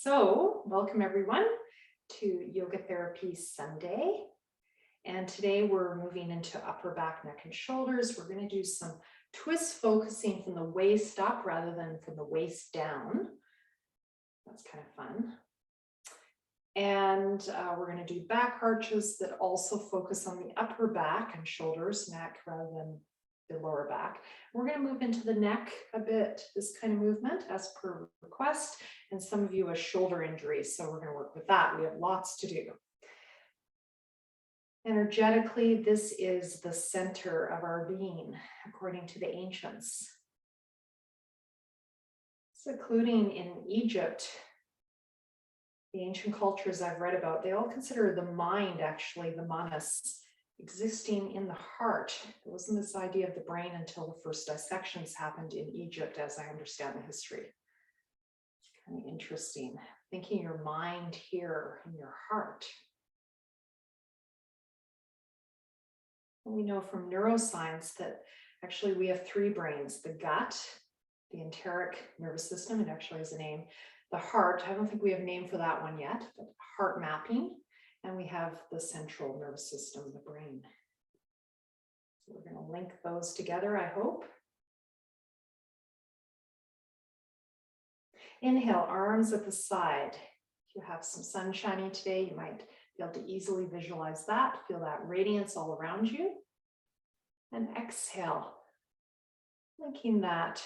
So, welcome everyone to Yoga Therapy Sunday. And today we're moving into upper back, neck, and shoulders. We're going to do some twists focusing from the waist up rather than from the waist down. That's kind of fun. And we're going to do back arches that also focus on the upper back and shoulders, neck, rather than the lower back. We're going to move into the neck a bit, this kind of movement as per request. And some of you have shoulder injuries, so we're going to work with that. We have lots to do. Energetically, this is the center of our being, according to the ancients. Including in Egypt, the ancient cultures I've read about, they all consider the mind, actually, the manas, existing in the heart. There wasn't this idea of the brain until the first dissections happened in Egypt, as I understand the history. Kind of interesting, thinking your mind here in your heart. And we know from neuroscience that actually we have three brains: the gut, the enteric nervous system, it actually has a name, the heart, I don't think we have a name for that one yet, but heart mapping, and we have the central nervous system, the brain. So we're going to link those together, I hope. Inhale, arms at the side. If you have some sun shining today, you might be able to easily visualize that, feel that radiance all around you. And exhale, linking that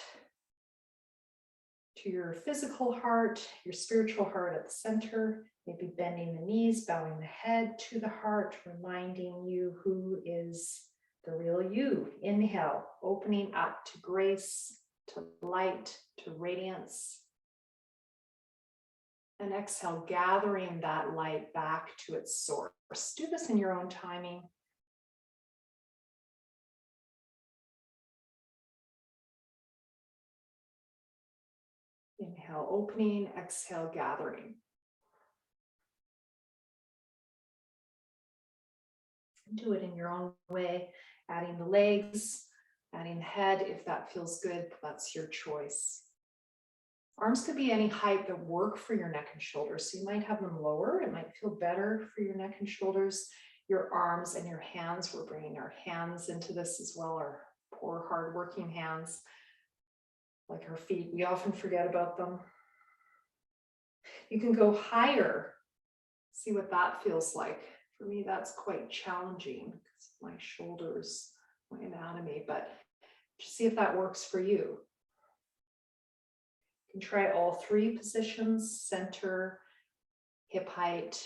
to your physical heart, your spiritual heart at the center, maybe bending the knees, bowing the head to the heart, reminding you who is the real you. Inhale, opening up to grace, to light, to radiance. And exhale, gathering that light back to its source. Do this in your own timing. Inhale, opening, exhale, gathering. Do it in your own way, adding the legs, adding the head. If that feels good, that's your choice. Arms could be any height that work for your neck and shoulders. So you might have them lower. It might feel better for your neck and shoulders. Your arms and your hands, we're bringing our hands into this as well, our poor, hardworking hands. Like our feet, we often forget about them. You can go higher. See what that feels like. For me, that's quite challenging because of my shoulders, my anatomy, but just see if that works for you. You can try all three positions: center, hip height,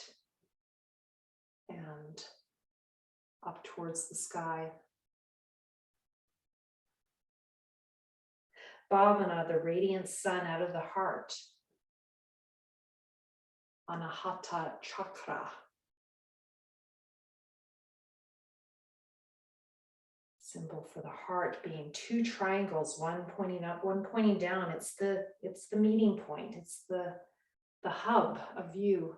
and up towards the sky. Bhavana, the radiant sun out of the heart. Anahata chakra. Symbol for the heart being two triangles, one pointing up, one pointing down. It's the meeting point. It's the hub of you.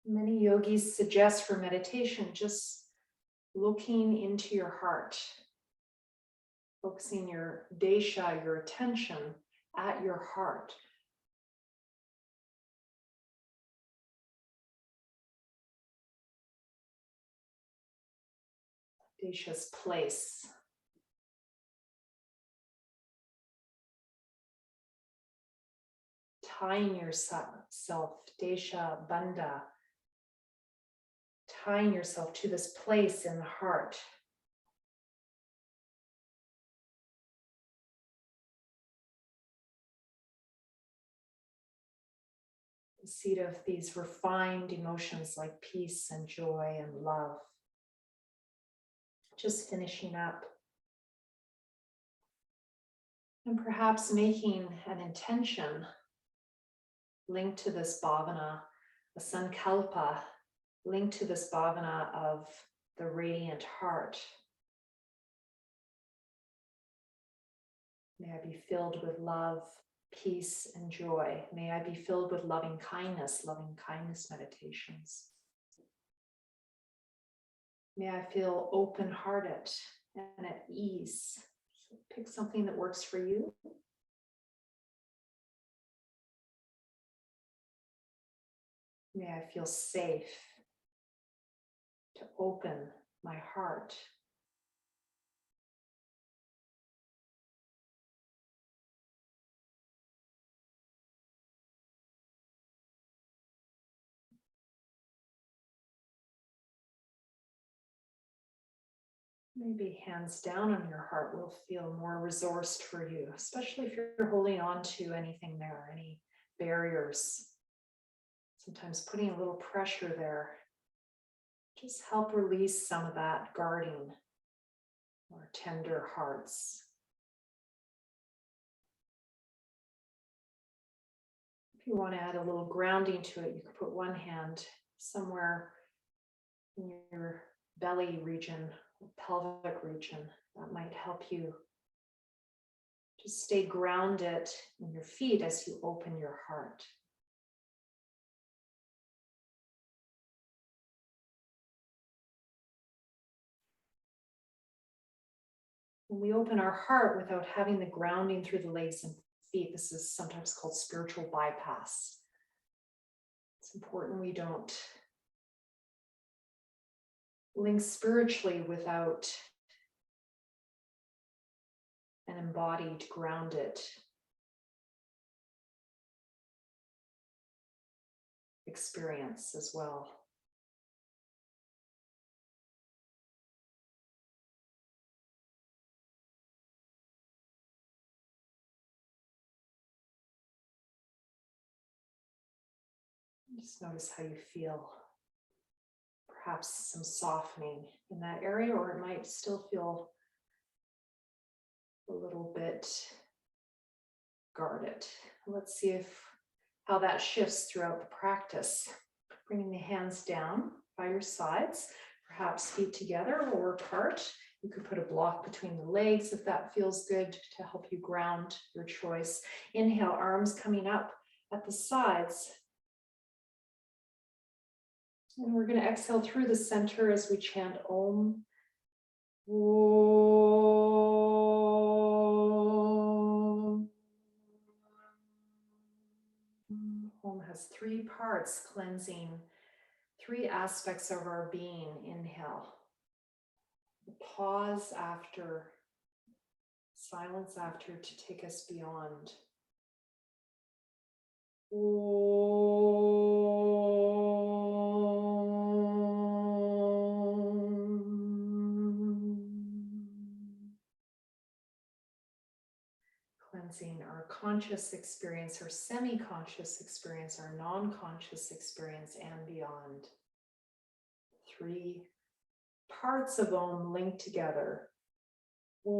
Many yogis suggest for meditation just looking into your heart, focusing your desha, your attention at your heart. Desha's place. Tying yourself, desha, bandha, tying yourself to this place in the heart. The seat of these refined emotions like peace and joy and love. Just finishing up. And perhaps making an intention linked to this bhavana, a sankalpa, linked to this bhavana of the radiant heart. May I be filled with love, peace, and joy. May I be filled with loving kindness meditations. May I feel open-hearted and at ease. So pick something that works for you. May I feel safe to open my heart. Maybe hands down on your heart will feel more resourced for you, especially if you're holding on to anything there, any barriers. Sometimes putting a little pressure there, just help release some of that guarding or tender hearts. If you want to add a little grounding to it, you can put one hand somewhere in your belly region, pelvic region. That might help you just stay grounded in your feet as you open your heart. When we open our heart without having the grounding through the legs and feet, this is sometimes called spiritual bypass. It's important we don't link spiritually without an embodied, grounded experience as well. Just notice how you feel. Perhaps some softening in that area, or it might still feel a little bit guarded. Let's see how that shifts throughout the practice. Bringing the hands down by your sides, perhaps feet together or apart. You could put a block between the legs if that feels good to help you ground, your choice. Inhale, arms coming up at the sides. And we're going to exhale through the center as we chant Om. Om. Om has three parts, cleansing three aspects of our being. Inhale. The pause after, silence after to take us beyond. Cleansing our conscious experience, our semi-conscious experience, our non-conscious experience, and beyond. Three parts of Om linked together. Om.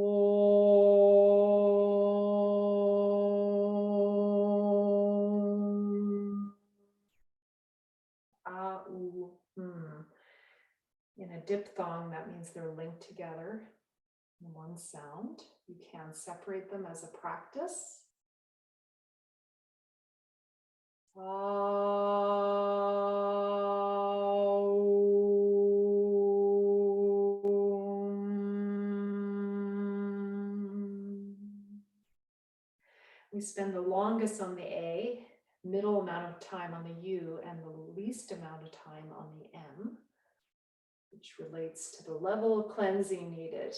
A, U, In a diphthong, that means they're linked together in one sound. You can separate them as a practice. We spend the longest on the A, middle amount of time on the U, and the least amount of time on the M, which relates to the level of cleansing needed,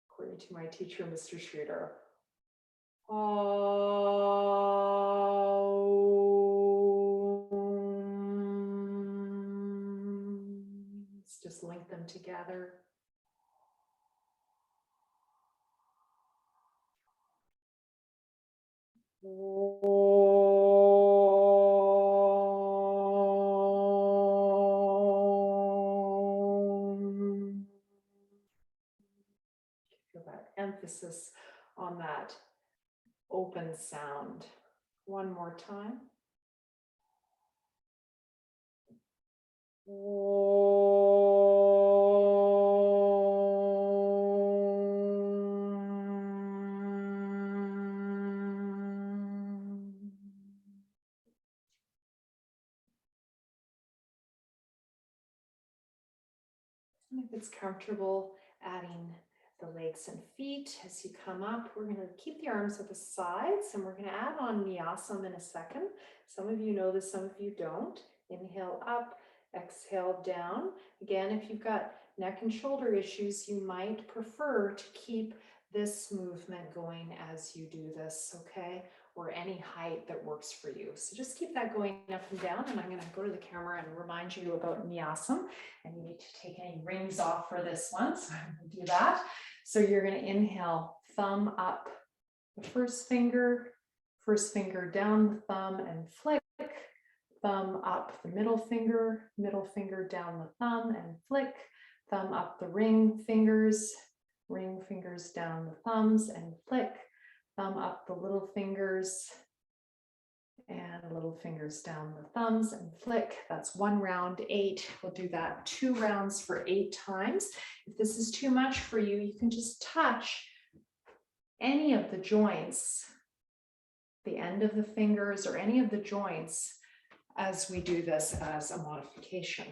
according to my teacher, Mr. Schroeder. Let's just link them together. Feel that emphasis on that open sound. One more time. it's comfortable, adding the legs and feet as you come up. We're going to keep the arms at the sides, and we're going to add on Nyasam in a second. Some of you know this, some of you don't. Inhale up, exhale down. Again, if you've got neck and shoulder issues, you might prefer to keep this movement going as you do this, okay? Or any height that works for you. So just keep that going up and down, and I'm going to go to the camera and remind you about Nyasam. And you need to take any rings off for this one, so I'm going to do that. So you're going to inhale, thumb up the first finger down the thumb and flick, thumb up the middle finger down the thumb and flick, thumb up the ring fingers down the thumbs and flick, thumb up the little fingers and little fingers down the thumbs and flick. That's 1 round, 8. We'll do that 2 rounds for 8 times. If this is too much for you, you can just touch any of the joints, the end of the fingers or any of the joints as we do this as a modification.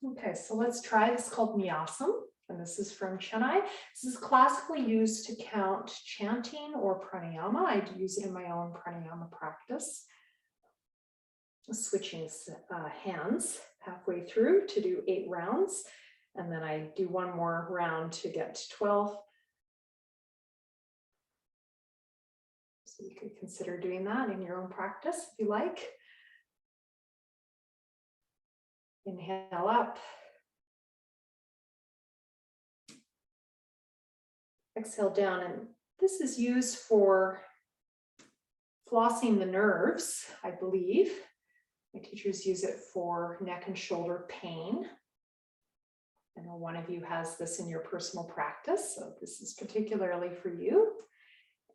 Okay, so let's try this called Nyasam. And this is from Chennai. This is classically used to count chanting or pranayama. I use it in my own pranayama practice. Switching hands halfway through to do 8 rounds. And then I do 1 more round to get to 12. So you could consider doing that in your own practice if you like. Inhale up. Exhale down, and this is used for flossing the nerves, I believe. My teachers use it for neck and shoulder pain. I know one of you has this in your personal practice, so this is particularly for you.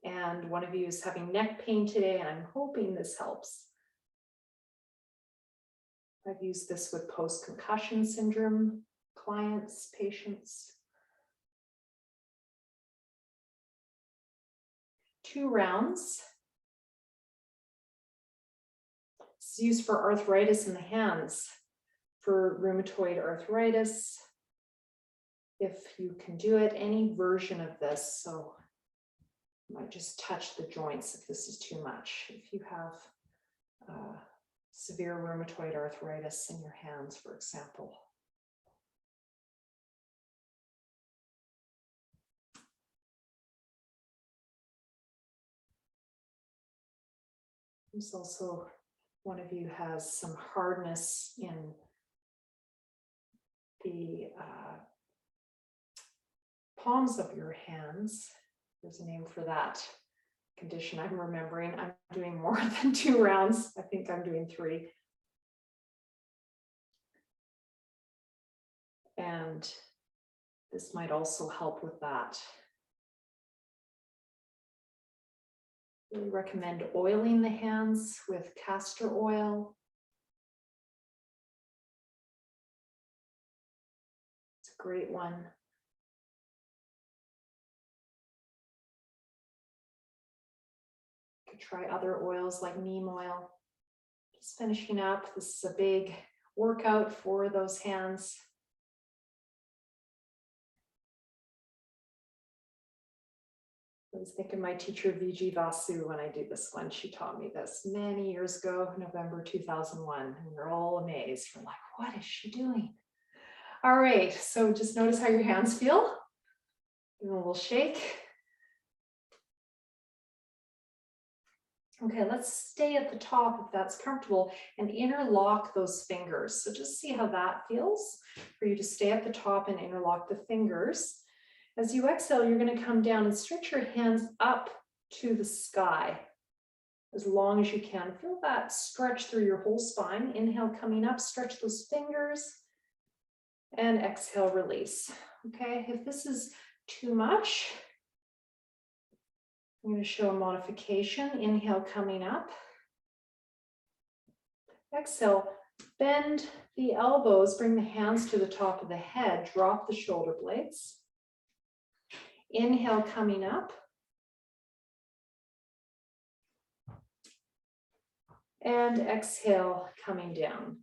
And one of you is having neck pain today, and I'm hoping this helps. I've used this with post-concussion syndrome clients, patients. 2 rounds. It's used for arthritis in the hands, for rheumatoid arthritis. If you can do it, any version of this. So you might just touch the joints if this is too much. If you have severe rheumatoid arthritis in your hands, for example. There's also one of you has some hardness in the palms of your hands. There's a name for that condition I'm remembering. I'm doing more than 2 rounds. I think I'm doing 3. And this might also help with that. Really recommend oiling the hands with castor oil. It's a great one. You could try other oils like neem oil. Just finishing up. This is a big workout for those hands. I was thinking my teacher Vijay Vasu when I do this one. She taught me this many years ago, November 2001, and we're all amazed. We're like, what is she doing? All right, so just notice how your hands feel. Give them a little shake. Okay, let's stay at the top if that's comfortable and interlock those fingers. So just see how that feels for you to stay at the top and interlock the fingers. As you exhale, you're going to come down and stretch your hands up to the sky as long as you can. Feel that stretch through your whole spine. Inhale, coming up, stretch those fingers, and exhale, release. Okay, if this is too much, I'm going to show a modification. Inhale, coming up. Exhale, bend the elbows, bring the hands to the top of the head, drop the shoulder blades. Inhale, coming up. And exhale, coming down.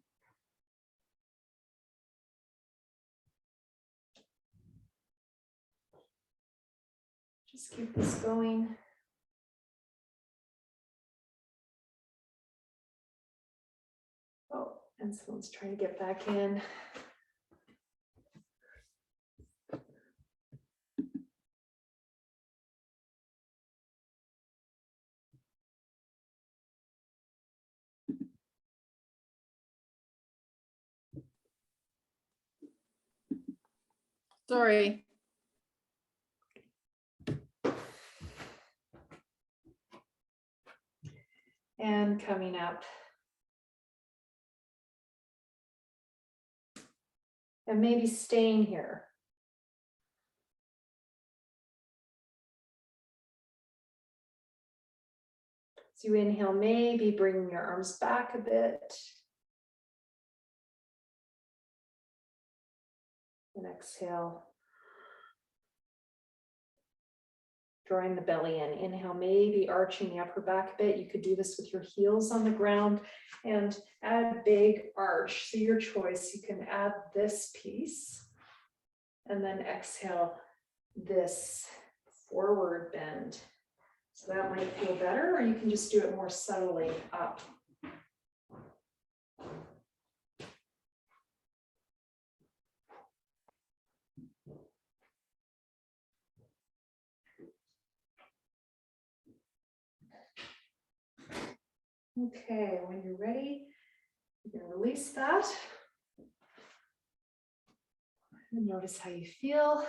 Just keep this going. Oh, and someone's trying to get back in. Sorry. And coming up. And maybe staying here. So you inhale, maybe bringing your arms back a bit. And exhale. Drawing the belly in. Inhale, maybe arching the upper back a bit. You could do this with your heels on the ground and add big arch. So your choice, you can add this piece and then exhale this forward bend. So that might feel better, or you can just do it more subtly up. Okay, when you're ready, you can release that. And notice how you feel.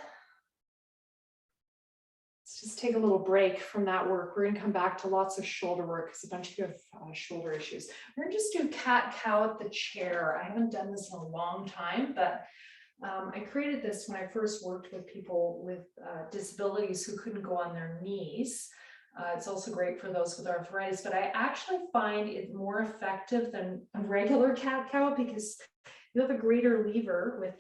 Let's just take a little break from that work. We're gonna come back to lots of shoulder work because a bunch of you have shoulder issues. We're gonna just do cat-cow at the chair. I haven't done this in a long time, but I created this when I first worked with people with disabilities who couldn't go on their knees. It's also great for those with arthritis, but I actually find it more effective than a regular cat-cow because you have a greater lever with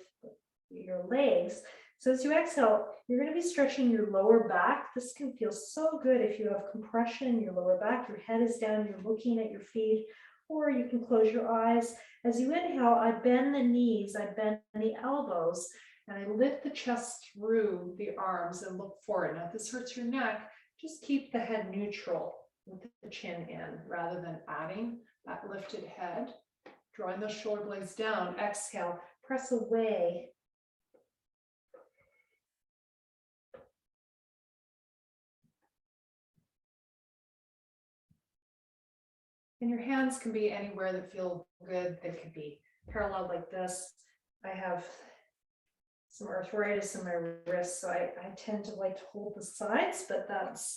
your legs. So as you exhale, you're going to be stretching your lower back. This can feel so good if you have compression in your lower back, your head is down, you're looking at your feet, or you can close your eyes. As you inhale, I bend the knees, I bend the elbows, and I lift the chest through the arms and look forward. Now, if this hurts your neck, just keep the head neutral with the chin in rather than adding that lifted head. Drawing those shoulder blades down, exhale, press away. And your hands can be anywhere that feel good. They could be parallel like this. I have some arthritis in my wrists, so I tend to like to hold the sides, but that's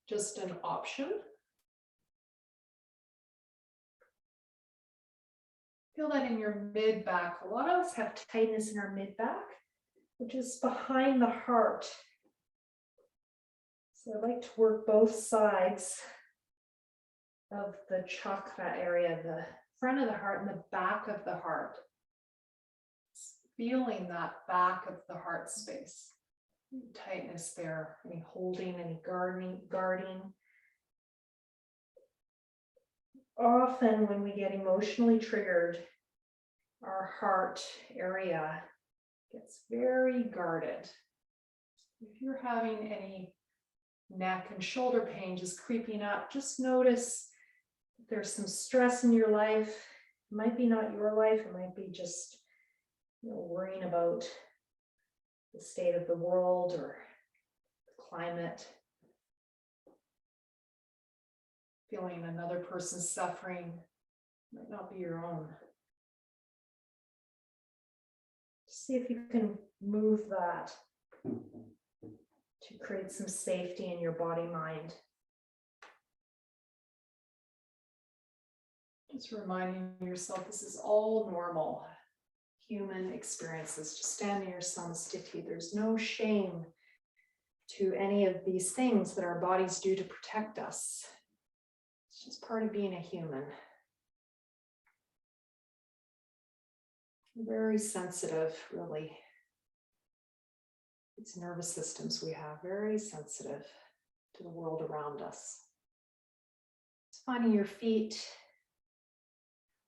just an option. Feel that in your mid back. A lot of us have tightness in our mid back, which is behind the heart. So I like to work both sides of the chakra area, the front of the heart and the back of the heart. Feeling that back of the heart space. Tightness there, any holding, any guarding. Often when we get emotionally triggered, our heart area gets very guarded. If you're having any neck and shoulder pain just creeping up, just notice if there's some stress in your life. It might be not your life, it might be just worrying about the state of the world or the climate. Feeling another person's suffering might not be your own. See if you can move that to create some safety in your body mind. Just reminding yourself this is all normal human experiences. Just stand in your samastiti. There's no shame to any of these things that our bodies do to protect us. It's just part of being a human. Very sensitive, really. These nervous systems we have, very sensitive to the world around us. Just finding your feet.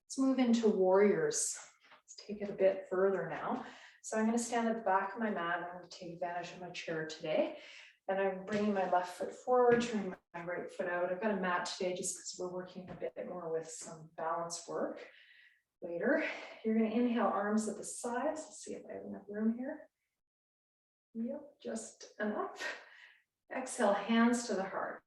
Let's move into warriors. Let's take it a bit further now. So I'm going to stand at the back of my mat. I'm going to take advantage of my chair today. And I'm bringing my left foot forward, turning my right foot out. I've got a mat today just because we're working a bit more with some balance work later. You're going to inhale, arms at the sides. Let's see if I have enough room here. Yep, just enough. Exhale, hands to the heart.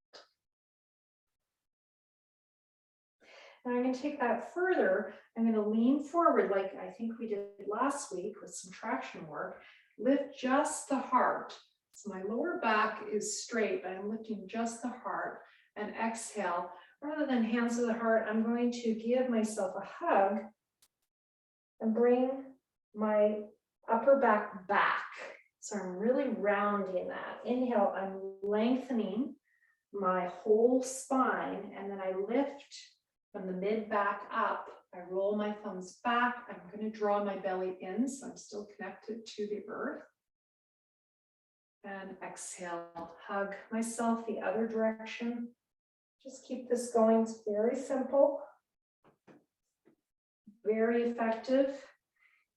And I'm going to take that further. I'm going to lean forward like I think we did last week with some traction work. Lift just the heart. So my lower back is straight, but I'm lifting just the heart. And exhale, rather than hands to the heart, I'm going to give myself a hug and bring my upper back back. So I'm really rounding that. Inhale, I'm lengthening my whole spine, and then I lift from the mid back up. I roll my thumbs back. I'm going to draw my belly in, so I'm still connected to the earth. And exhale, hug myself the other direction. Just keep this going. It's very simple, very effective.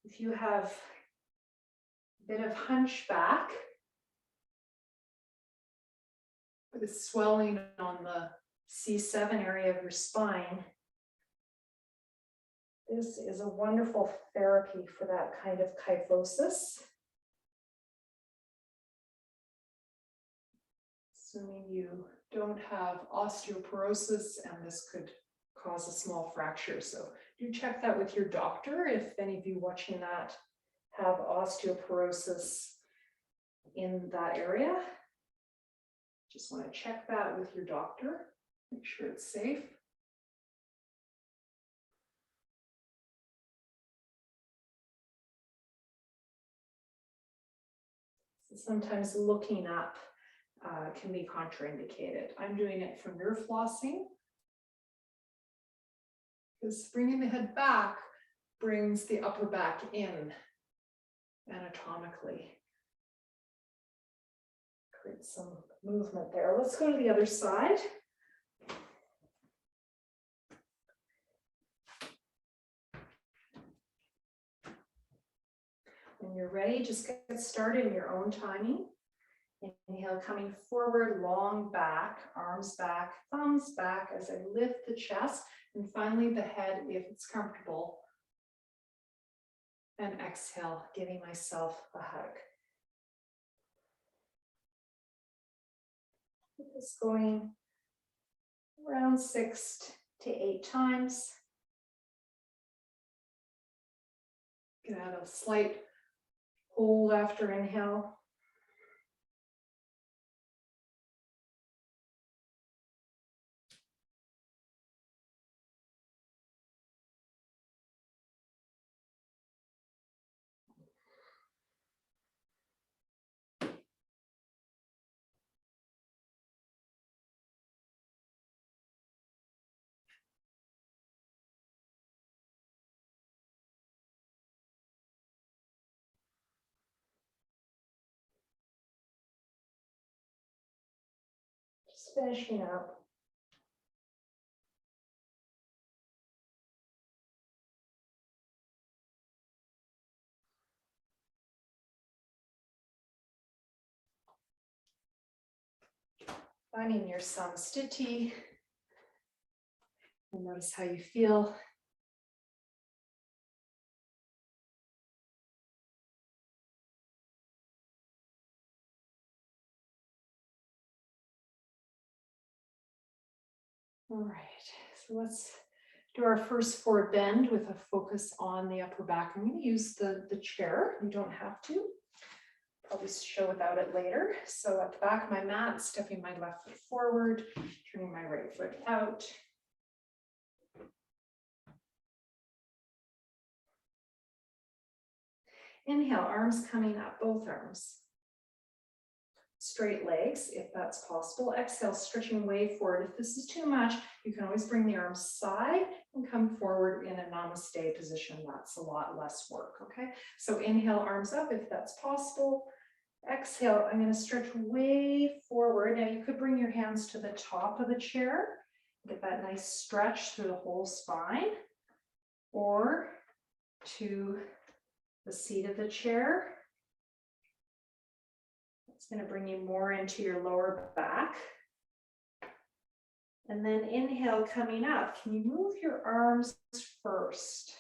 If you have a bit of hunchback, with swelling on the C7 area of your spine, this is a wonderful therapy for that kind of kyphosis. Assuming you don't have osteoporosis, and this could cause a small fracture. So do check that with your doctor if any of you watching that have osteoporosis in that area. Just want to check that with your doctor, make sure it's safe. Sometimes looking up can be contraindicated. I'm doing it for nerve flossing, because bringing the head back brings the upper back in anatomically. Create some movement there. Let's go to the other side. When you're ready, just get started in your own timing. Inhale, coming forward, long back, arms back, thumbs back as I lift the chest, and finally the head if it's comfortable. And exhale, giving myself a hug. Keep this going around 6 to 8 times. You can add a slight hold after inhale. Just finishing up. Finding your samsthiti. And notice how you feel. All right, so let's do our first forward bend with a focus on the upper back. I'm going to use the chair. You don't have to. Probably show without it later. So at the back of my mat, stepping my left foot forward, turning my right foot out. Inhale, arms coming up, both arms. Straight legs, if that's possible. Exhale, stretching way forward. If this is too much, you can always bring the arms side and come forward in a namaste position. That's a lot less work, okay? So inhale, arms up if that's possible. Exhale, I'm going to stretch way forward. Now you could bring your hands to the top of the chair, get that nice stretch through the whole spine, or to the seat of the chair. It's going to bring you more into your lower back. And then inhale, coming up. Can you move your arms first?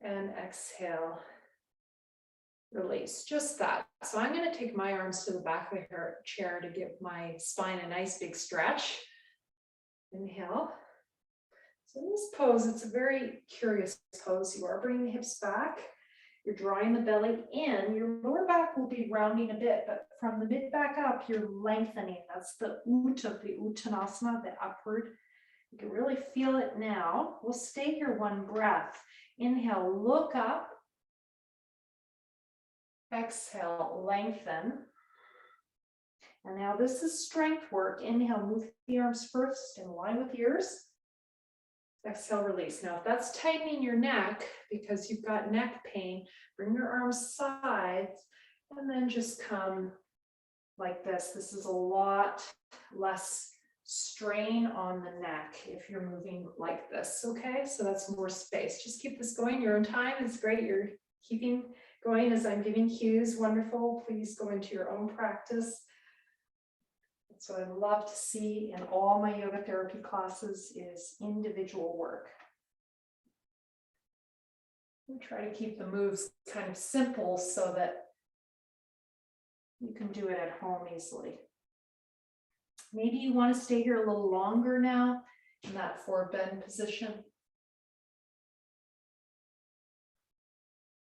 And exhale, release, just that. So I'm going to take my arms to the back of the chair to give my spine a nice big stretch. Inhale. So in this pose, it's a very curious pose. You are bringing the hips back. You're drawing the belly in. Your lower back will be rounding a bit, but from the mid back up, you're lengthening. That's the ut of the Uttanasana, the upward. You can really feel it now. We'll stay here one breath. Inhale, look up. Exhale, lengthen. And now this is strength work. Inhale, move the arms first in line with ears. Exhale, release. Now, if that's tightening your neck because you've got neck pain, bring your arms sides and then just come like this. This is a lot less strain on the neck if you're moving like this, okay? So that's more space. Just keep this going. Your own time is great. You're keeping going as I'm giving cues. Wonderful. Please go into your own practice. So I love to see in all my yoga therapy classes is individual work. We try to keep the moves kind of simple so that you can do it at home easily. Maybe you want to stay here a little longer now in that forward bend position.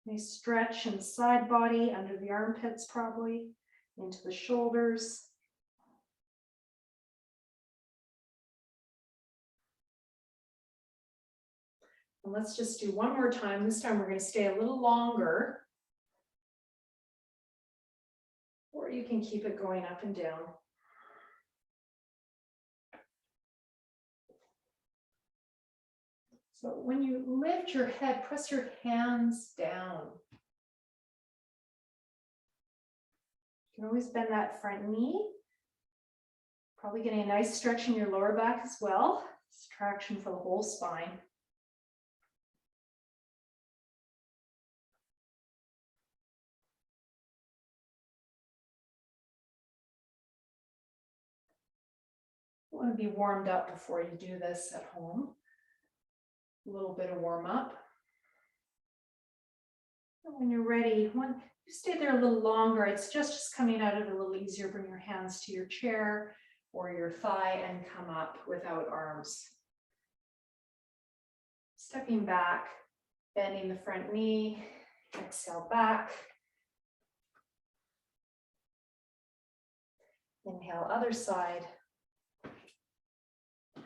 Nice stretch in the side body, under the armpits probably, into the shoulders. And let's just do one more time. This time we're going to stay a little longer. Or you can keep it going up and down. So when you lift your head, press your hands down. You can always bend that front knee. Probably getting a nice stretch in your lower back as well. It's traction for the whole spine. You want to be warmed up before you do this at home. A little bit of warm up. And when you're ready, when you stay there a little longer, it's just coming out of it a little easier. Bring your hands to your chair or your thigh and come up without arms. Stepping back, bending the front knee, exhale back. Inhale, other side.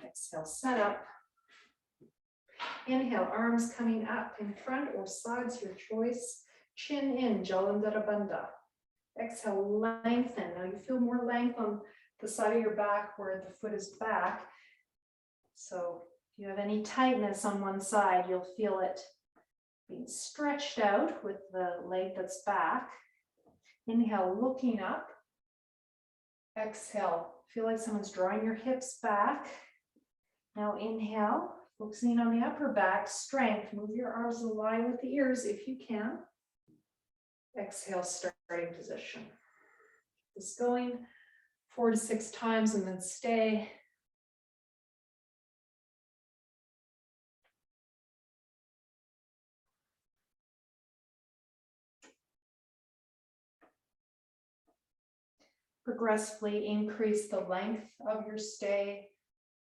Exhale, set up. Inhale, arms coming up in front or sides, your choice. Chin in, Jalandhara Bandha. Exhale, lengthen. Now you feel more length on the side of your back where the foot is back. So if you have any tightness on one side, you'll feel it being stretched out with the leg that's back. Inhale, looking up. Exhale, feel like someone's drawing your hips back. Now inhale, focusing on the upper back, strength. Move your arms in line with the ears if you can. Exhale, starting position. Just going 4 to 6 times and then stay. Progressively increase the length of your stay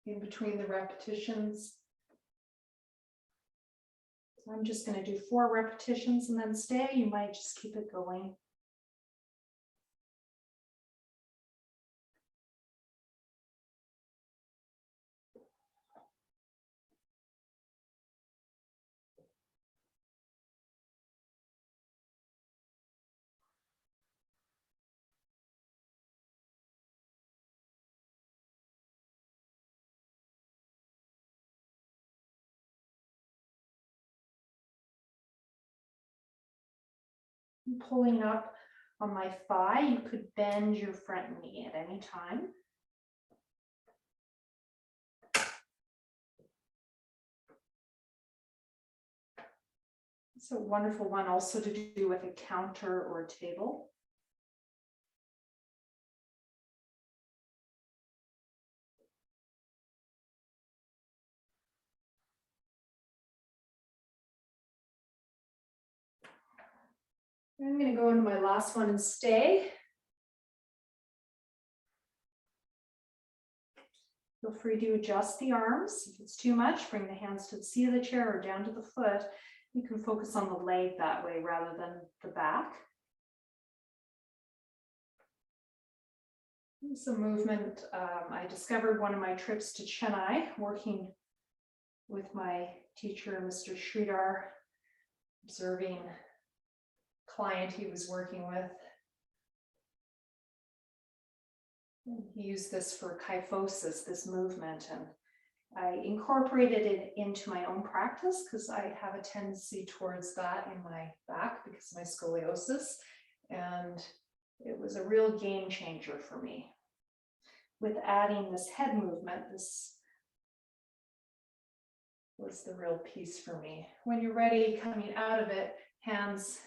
in between the repetitions. I'm just going to do 4 repetitions and then stay. You might just keep it going. Pulling up on my thigh, you could bend your front knee at any time. It's a wonderful one also to do with a counter or a table. I'm going to go into my last one and stay. Feel free to adjust the arms. If it's too much, bring the hands to the seat of the chair or down to the foot. You can focus on the leg that way rather than the back. It's a movement I discovered one of my trips to Chennai, working with my teacher, Mr. Sridhar, observing client he was working with. He used this for kyphosis, this movement, and I incorporated it into my own practice because I have a tendency towards that in my back because of my scoliosis, and it was a real game changer for me. With adding this head movement, this was the real piece for me. When you're ready, coming out of it, hands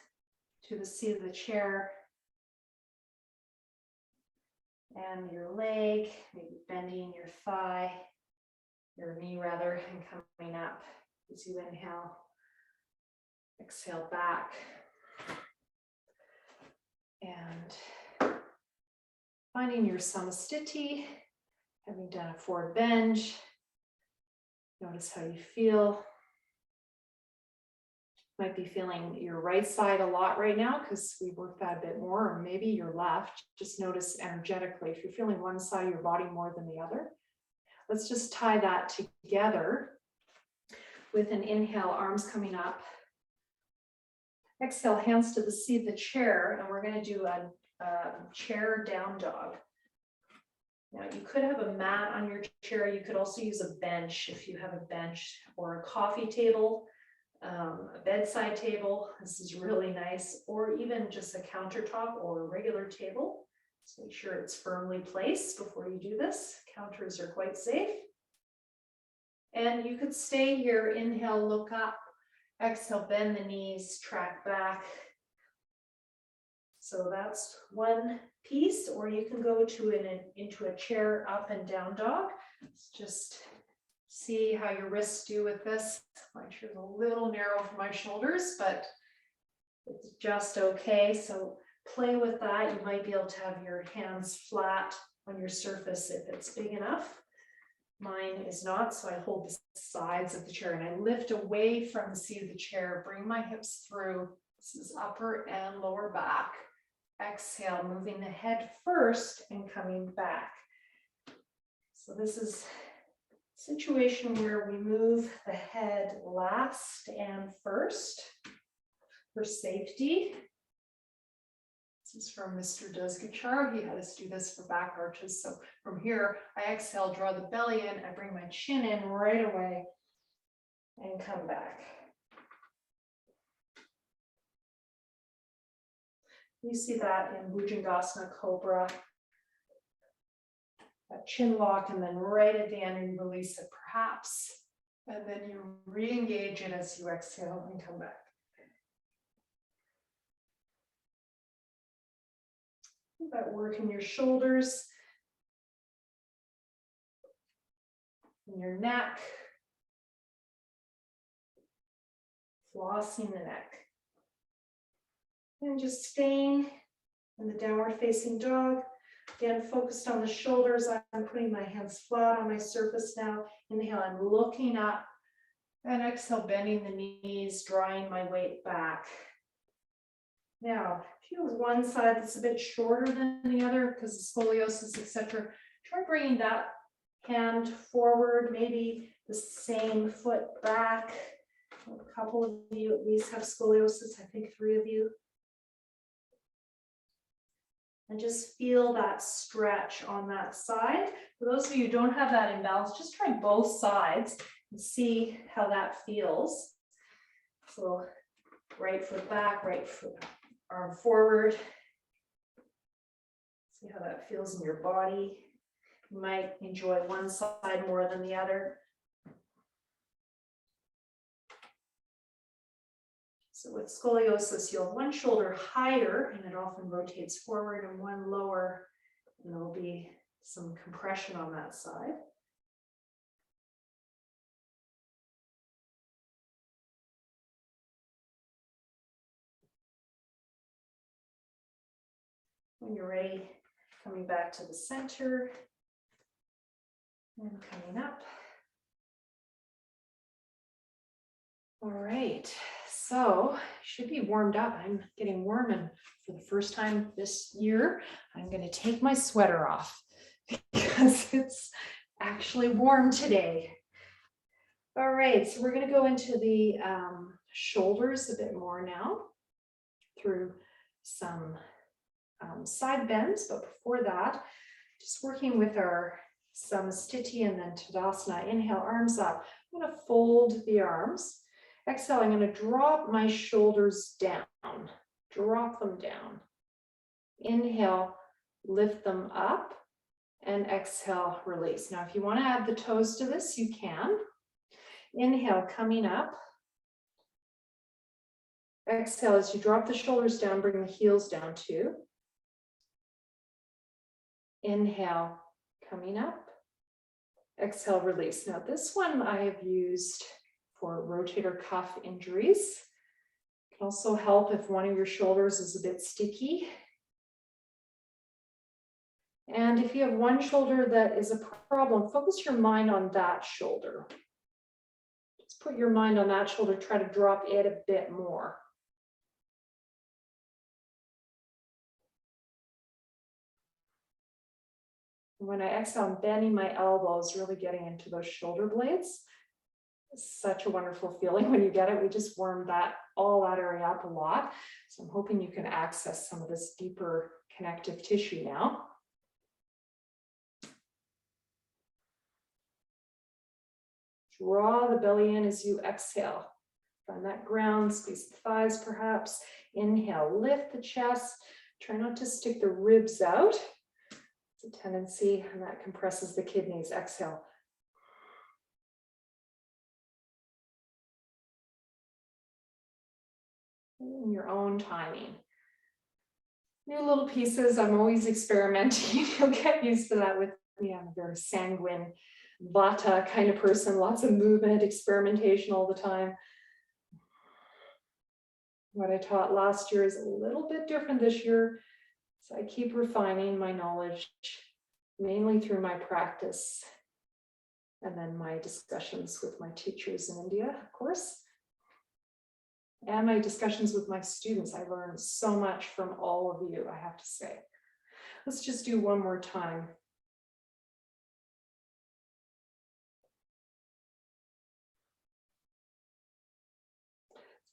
to the seat of the chair, and your leg, maybe bending your thigh, your knee rather, and coming up as you inhale. Exhale back. And finding your samastiti, having done a forward bend. Notice how you feel. Might be feeling your right side a lot right now because we worked that a bit more, or maybe your left. Just notice energetically if you're feeling one side of your body more than the other. Let's just tie that together with an inhale, arms coming up. Exhale, hands to the seat of the chair, and we're going to do a chair down dog. Now you could have a mat on your chair. You could also use a bench if you have a bench, or a coffee table. A bedside table, this is really nice, or even just a countertop or a regular table. So make sure it's firmly placed before you do this. Counters are quite safe. And you could stay here, inhale, look up, exhale, bend the knees, track back. So that's one piece, or you can go into a chair up and down dog. Let's just see how your wrists do with this. My chair's a little narrow for my shoulders, but it's just okay. So play with that. You might be able to have your hands flat on your surface if it's big enough. Mine is not, so I hold the sides of the chair and I lift away from the seat of the chair, bring my hips through. This is upper and lower back. Exhale, moving the head first and coming back. So this is situation where we move the head last and first for safety. This is from Mr. Desgachar. He had us do this for back arches. So from here, I exhale, draw the belly in, I bring my chin in right away and come back. You see that in Bhujangasana Cobra. That chin lock, and then right at the end you release it perhaps, and then you re-engage it as you exhale and come back. That work in your shoulders, in your neck, flossing the neck, and just staying in the downward facing dog. Again, focused on the shoulders. I'm putting my hands flat on my surface now. Inhale, I'm looking up, and exhale, bending the knees, drawing my weight back. Now, if you have one side that's a bit shorter than the other because of scoliosis, etc., try bringing that hand forward, maybe the same foot back. A couple of you at least have scoliosis, I think 3 of you. And just feel that stretch on that side. For those of you who don't have that imbalance, just try both sides and see how that feels. So right foot back, right foot, arm forward. See how that feels in your body. You might enjoy one side more than the other. So with scoliosis, you'll have one shoulder higher and it often rotates forward and one lower, and there'll be some compression on that side. When you're ready, coming back to the center and coming up. All right, so should be warmed up. I'm getting warm, and for the first time this year, I'm going to take my sweater off because it's actually warm today. All right, so we're going to go into the shoulders a bit more now through some side bends, but before that, just working with our samasthiti and then tadasana. Inhale, arms up. I'm going to fold the arms. Exhale, I'm going to drop my shoulders down, drop them down. Inhale, lift them up, and exhale, release. Now, if you want to add the toes to this, you can. Inhale, coming up. Exhale, as you drop the shoulders down, bring the heels down too. Inhale, coming up. Exhale, release. Now, this one I have used for rotator cuff injuries. It can also help if one of your shoulders is a bit sticky. And if you have one shoulder that is a problem, focus your mind on that shoulder. Just put your mind on that shoulder, try to drop it a bit more. When I exhale, I'm bending my elbows, really getting into those shoulder blades. It's such a wonderful feeling when you get it. We just warmed all that area up a lot. So I'm hoping you can access some of this deeper connective tissue now. Draw the belly in as you exhale. Find that ground, squeeze the thighs perhaps. Inhale, lift the chest. Try not to stick the ribs out. It's a tendency, and that compresses the kidneys. Exhale. In your own timing. New little pieces, I'm always experimenting. You'll get used to that with me. I'm a very sanguine, vata kind of person, lots of movement, experimentation all the time. What I taught last year is a little bit different this year. So I keep refining my knowledge, mainly through my practice and then my discussions with my teachers in India, of course. And my discussions with my students. I learned so much from all of you, I have to say. Let's just do one more time.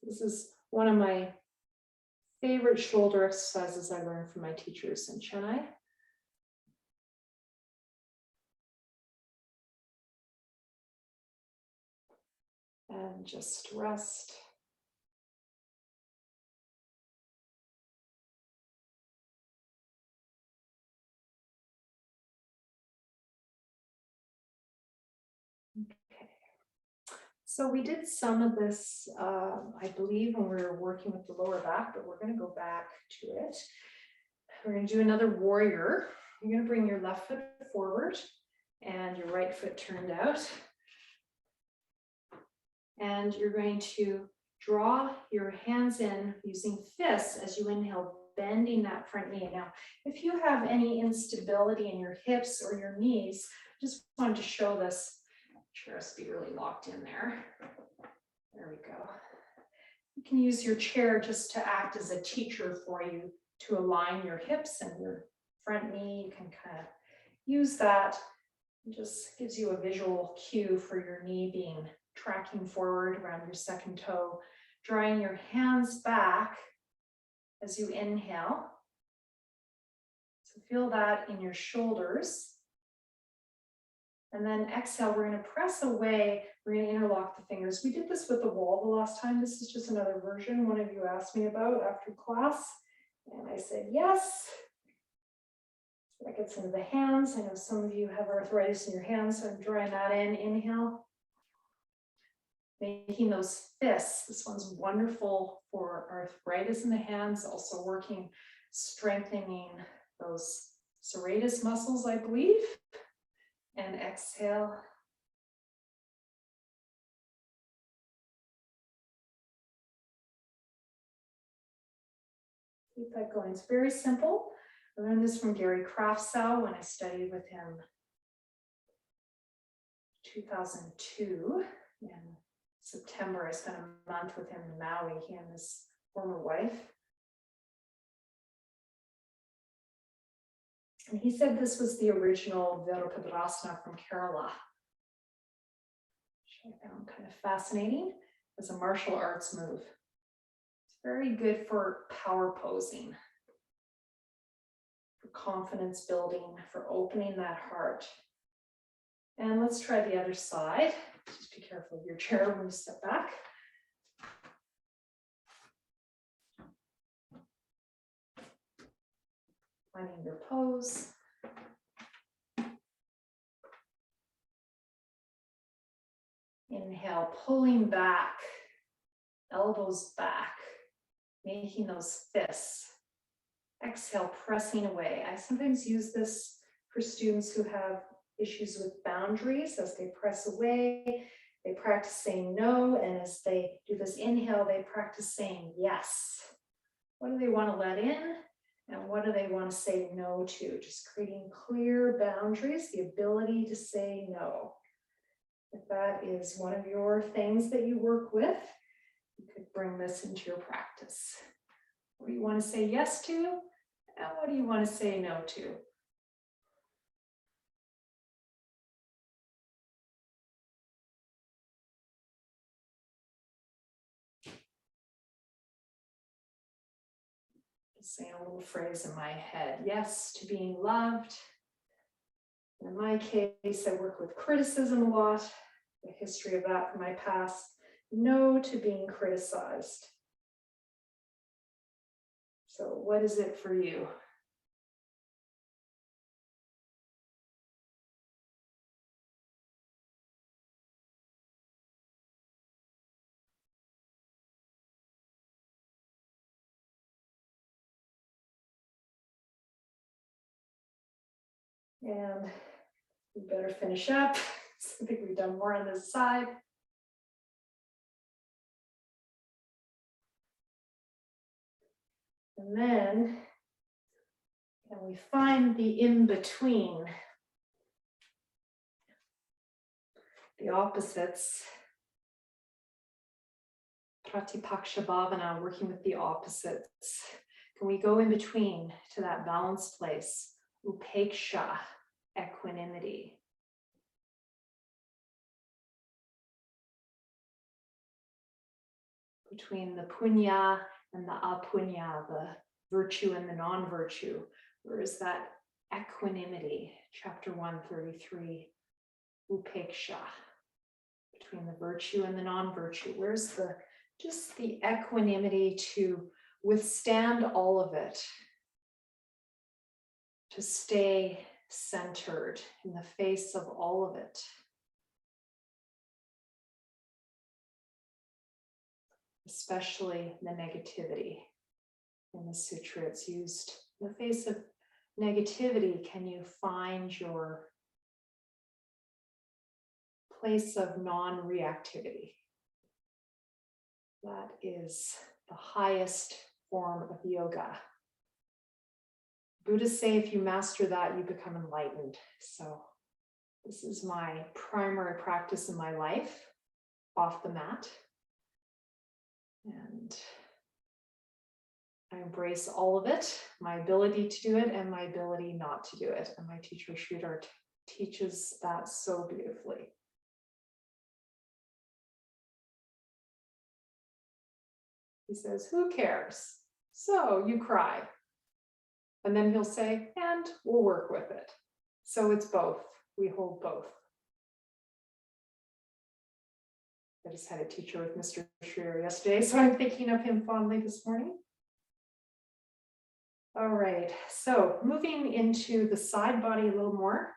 This is one of my favorite shoulder exercises I learned from my teachers in Chennai. And just rest. Okay. So we did some of this, I believe, when we were working with the lower back, but we're going to go back to it. We're going to do another warrior. You're going to bring your left foot forward and your right foot turned out. And you're going to draw your hands in using fists as you inhale, bending that front knee. Now, if you have any instability in your hips or your knees, I just wanted to show this. Chest be really locked in there. There we go. You can use your chair just to act as a teacher for you to align your hips and your front knee. You can kind of use that. It just gives you a visual cue for your knee being tracking forward around your second toe. Drawing your hands back as you inhale. So feel that in your shoulders. And then exhale, we're going to press away. We're going to interlock the fingers. We did this with the wall the last time. This is just another version one of you asked me about after class. And I said, yes. So that gets into the hands. I know some of you have arthritis in your hands, so I'm drawing that in. Inhale. making those fists. This one's wonderful for arthritis in the hands, also working, strengthening those serratus muscles, I believe. And exhale. Keep that going. It's very simple. I learned this from Gary Kraftsow when I studied with him 2002 in September. I spent a month with him in Maui, he and his former wife. And he said this was the original Virabhadrasana from Kerala, which I found kind of fascinating as a martial arts move. It's very good for power posing, for confidence building, for opening that heart. And let's try the other side. Just be careful of your chair when you step back. Finding your pose. Inhale, pulling back, elbows back, making those fists. Exhale, pressing away. I sometimes use this for students who have issues with boundaries. As they press away, they practice saying no, and as they do this inhale, they practice saying yes. What do they want to let in? And what do they want to say no to? Just creating clear boundaries, the ability to say no. If that is one of your things that you work with, you could bring this into your practice. What do you want to say yes to? And what do you want to say no to? Saying a little phrase in my head, yes to being loved. In my case, I work with criticism a lot, the history of that from my past. No to being criticized. So what is it for you? And we better finish up. I think we've done more on this side. And then, can we find the in-between? The opposites. Pratipaksha Bhavana, working with the opposites. Can we go in between to that balanced place? Upeksha, equanimity. Between the punya and the apunya, the virtue and the non-virtue. Where is that equanimity? Chapter 133, Upeksha. Between the virtue and the non-virtue. Where's just the equanimity to withstand all of it? To stay centered in the face of all of it. Especially the negativity. In the sutra, it's used in the face of negativity. Can you find your place of non-reactivity? That is the highest form of yoga. Buddhists say if you master that, you become enlightened. So this is my primary practice in my life, off the mat. And I embrace all of it, my ability to do it and my ability not to do it. And my teacher, Sridhar, teaches that so beautifully. He says, who cares? So you cry. And then he'll say, and we'll work with it. So it's both. We hold both. I just had a teacher with Mr. Schreier yesterday, so I'm thinking of him fondly this morning. All right, so moving into the side body a little more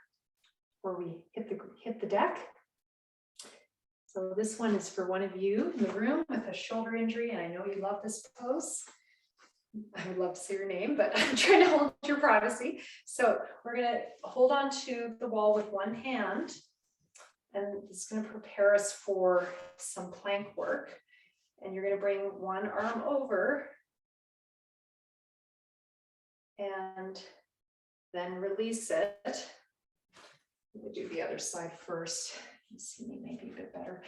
before we hit the deck. So this one is for one of you in the room with a shoulder injury, and I know you love this pose. I would love to say your name, but I'm trying to hold your privacy. So we're gonna hold on to the wall with one hand, and it's gonna prepare us for some plank work. And you're gonna bring one arm over and then release it. We'll do the other side first. You see me maybe a bit better.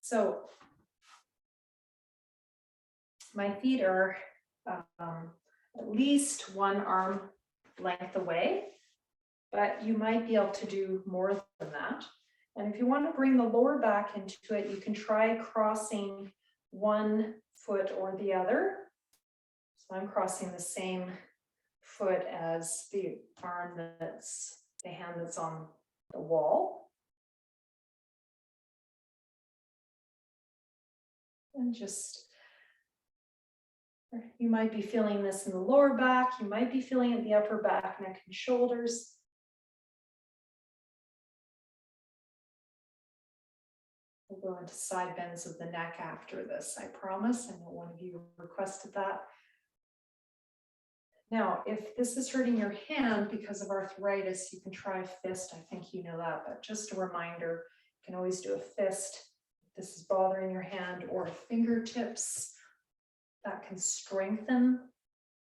So my feet are at least one arm length away, but you might be able to do more than that. And if you want to bring the lower back into it, you can try crossing one foot or the other. So I'm crossing the same foot as the arm that's the hand that's on the wall. And just, you might be feeling this in the lower back, you might be feeling it in the upper back, neck and shoulders. We'll go into side bends of the neck after this, I promise. I know one of you requested that. Now, if this is hurting your hand because of arthritis, you can try a fist. I think you know that, but just a reminder, you can always do a fist if this is bothering your hand, or fingertips. That can strengthen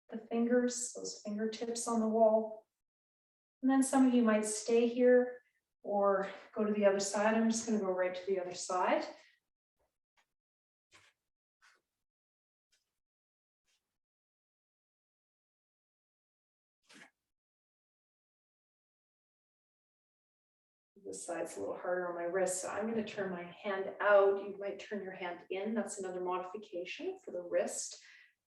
the fingers, those fingertips on the wall. And then some of you might stay here or go to the other side. I'm just going to go right to the other side. This side's a little harder on my wrist, so I'm going to turn my hand out. You might turn your hand in. That's another modification for the wrist.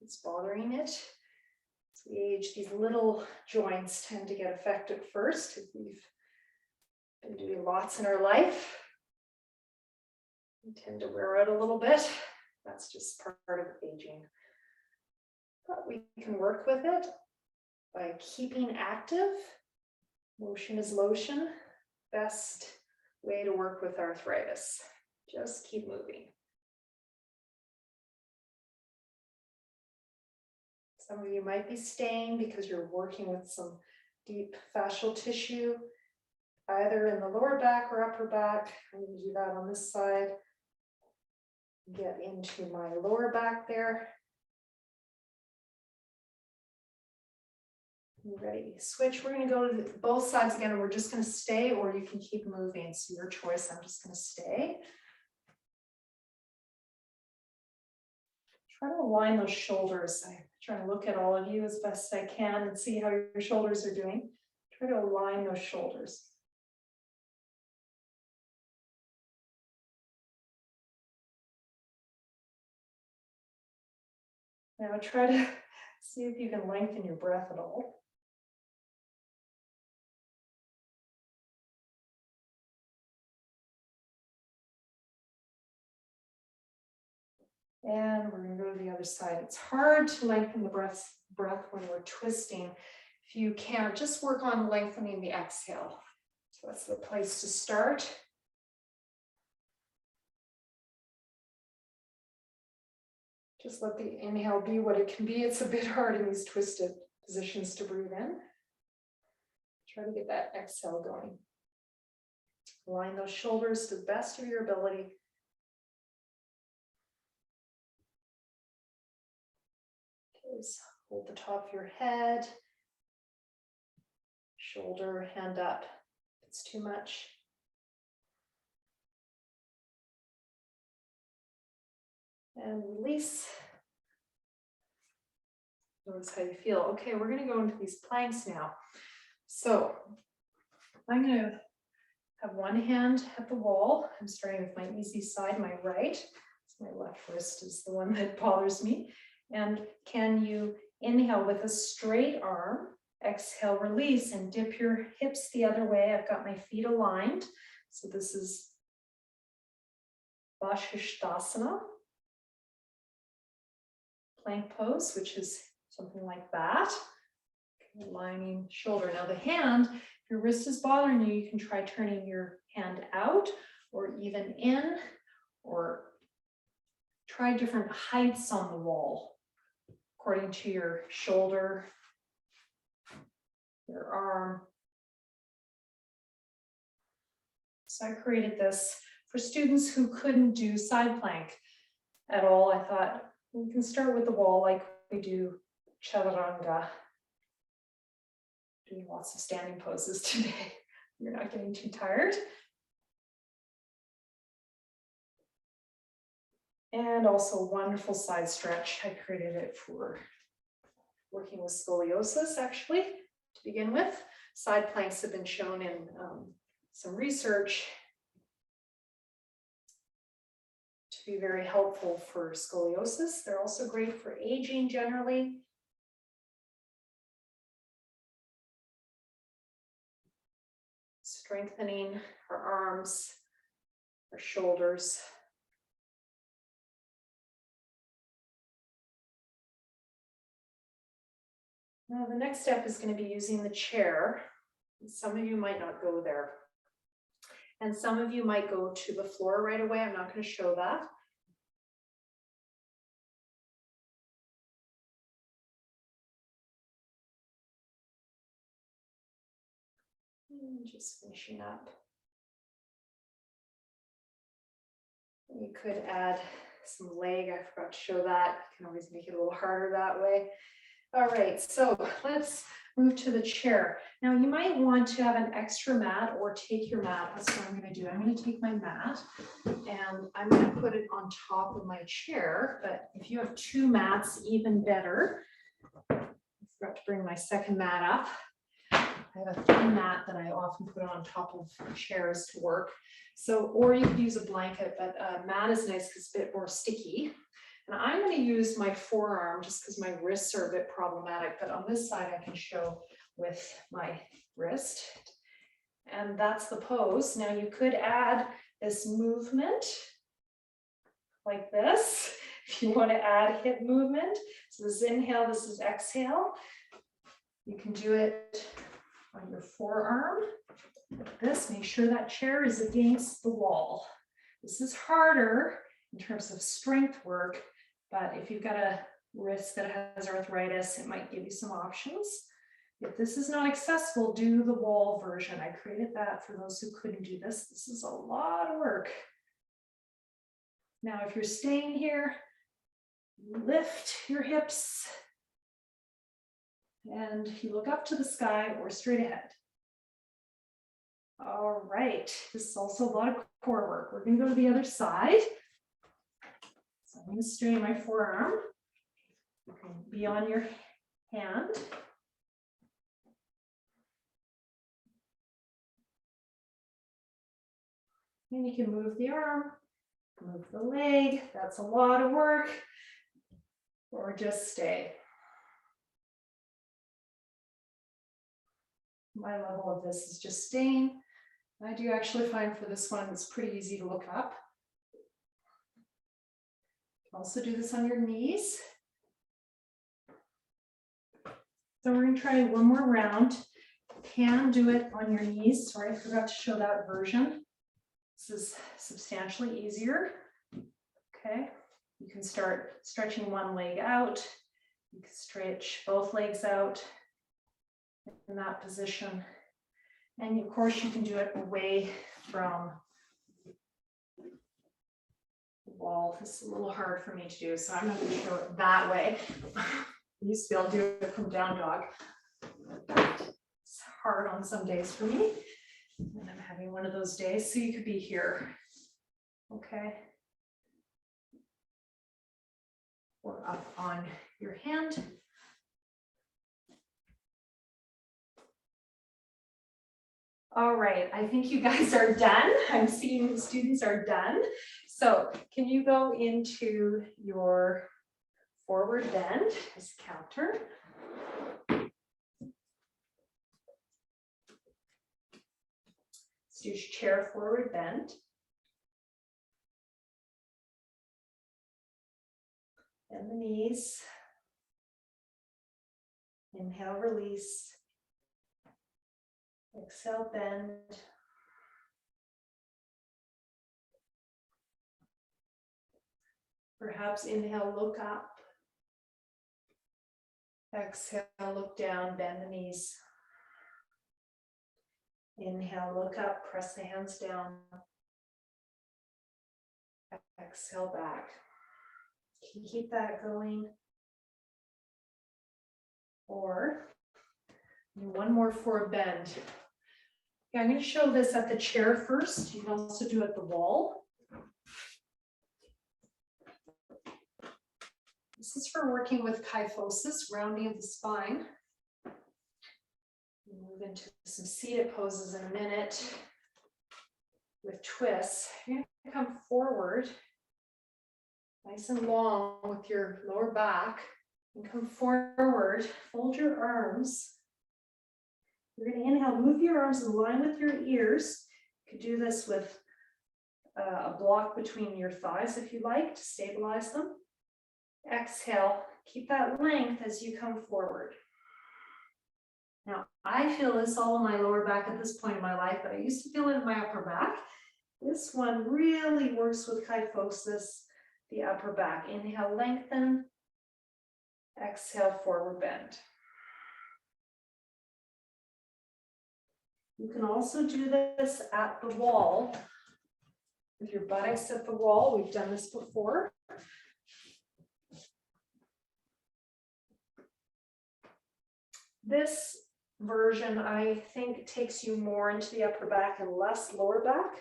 It's bothering it. As we age, these little joints tend to get affected first. If we've been doing lots in our life, we tend to wear out a little bit. That's just part of aging. But we can work with it by keeping active. Motion is lotion. Best way to work with arthritis. Just keep moving. Some of you might be staying because you're working with some deep fascial tissue, either in the lower back or upper back. I'm going to do that on this side. Get into my lower back there. Ready, switch. We're going to go to both sides again, and we're just going to stay, or you can keep moving. So your choice. I'm just going to stay. Try to align those shoulders. I try to look at all of you as best I can and see how your shoulders are doing. Try to align those shoulders. Now try to see if you can lengthen your breath at all. And we're going to go to the other side. It's hard to lengthen the breath when we're twisting. If you can't, just work on lengthening the exhale. So that's the place to start. Just let the inhale be what it can be. It's a bit hard in these twisted positions to breathe in. Try to get that exhale going. Align those shoulders to the best of your ability. Just hold the top of your head, shoulder, hand up if it's too much. And release. Notice how you feel. Okay, we're going to go into these planks now. So I'm going to have one hand at the wall. I'm starting with my easy side, my right. So my left wrist is the one that bothers me. And can you inhale with a straight arm, exhale, release, and dip your hips the other way. I've got my feet aligned. So this is Vashisthasana, plank pose, which is something like that. Aligning shoulder. Now the hand, if your wrist is bothering you, you can try turning your hand out or even in, or try different heights on the wall according to your shoulder, your arm. So I created this for students who couldn't do side plank at all. I thought we can start with the wall like we do chaturanga. Doing lots of standing poses today. You're not getting too tired. And also a wonderful side stretch. I created it for working with scoliosis, actually, to begin with. Side planks have been shown in some research to be very helpful for scoliosis. They're also great for aging generally. Strengthening our arms, our shoulders. Now the next step is going to be using the chair. Some of you might not go there. And some of you might go to the floor right away. I'm not going to show that. And just finishing up. You could add some leg. I forgot to show that. You can always make it a little harder that way. All right, so let's move to the chair. Now you might want to have an extra mat or take your mat. That's what I'm going to do. I'm going to take my mat and I'm going to put it on top of my chair. But if you have two mats, even better. I forgot to bring my second mat up. I have a thin mat that I often put on top of chairs to work. So, or you could use a blanket, but a mat is nice because it's a bit more sticky. And I'm going to use my forearm just because my wrists are a bit problematic, but on this side I can show with my wrist. And that's the pose. Now you could add this movement like this, if you want to add hip movement. So this is inhale, this is exhale. You can do it on your forearm like this. Make sure that chair is against the wall. This is harder in terms of strength work, but if you've got a wrist that has arthritis, it might give you some options. If this is not accessible, do the wall version. I created that for those who couldn't do this. This is a lot of work. Now, if you're staying here, lift your hips and you look up to the sky or straight ahead. All right, this is also a lot of core work. We're going to go to the other side. So I'm going to straighten my forearm. You can be on your hand. And you can move the arm, move the leg. That's a lot of work. Or just stay. My level of this is just staying. I do actually find for this one, it's pretty easy to look up. Also do this on your knees. So we're going to try one more round. Can do it on your knees. Sorry, I forgot to show that version. This is substantially easier. Okay, you can start stretching one leg out. You can stretch both legs out in that position. And of course, you can do it away from the wall. This is a little hard for me to do, so I'm not going to show it that way. I used to be able to do it from down dog. It's hard on some days for me. And I'm having one of those days, so you could be here. Okay. Or up on your hand. All right, I think you guys are done. I'm seeing the students are done. So can you go into your forward bend as counter? Let's do chair forward bend. Bend the knees. Inhale, release. Exhale, bend. Perhaps inhale, look up. Exhale, look down, bend the knees. Inhale, look up, press the hands down. Exhale back. Can you keep that going? Or one more forward bend. Okay, I'm going to show this at the chair first. You can also do it at the wall. This is for working with kyphosis, rounding of the spine. We'll move into some seated poses in a minute with twists. You're going to come forward, nice and long with your lower back, and come forward, fold your arms. You're going to inhale, move your arms in line with your ears. You could do this with a block between your thighs if you like to stabilize them. Exhale, keep that length as you come forward. Now, I feel this all in my lower back at this point in my life, but I used to feel it in my upper back. This one really works with kyphosis, the upper back. Inhale, lengthen. Exhale, forward bend. You can also do this at the wall with your buttocks at the wall. We've done this before. This version, I think, takes you more into the upper back and less lower back.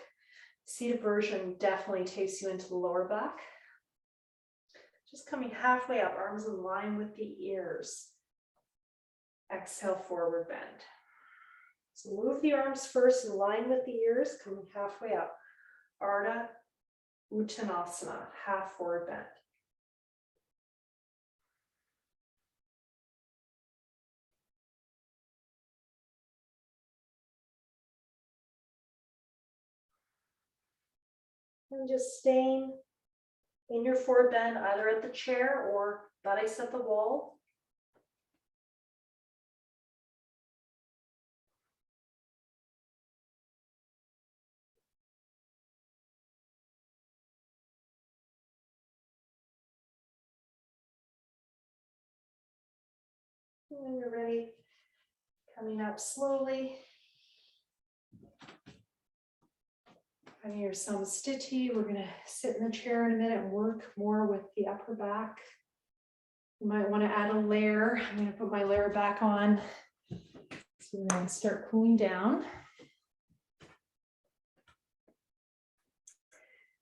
Seated version definitely takes you into the lower back. Just coming halfway up, arms in line with the ears. Exhale, forward bend. So move the arms first in line with the ears, coming halfway up. Ardha Uttanasana, half forward bend. And just staying in your forward bend, either at the chair or buttocks at the wall. And when you're ready, coming up slowly. Having your samastiti, we're going to sit in the chair in a minute and work more with the upper back. You might want to add a layer. I'm going to put my layer back on. So we're going to start cooling down.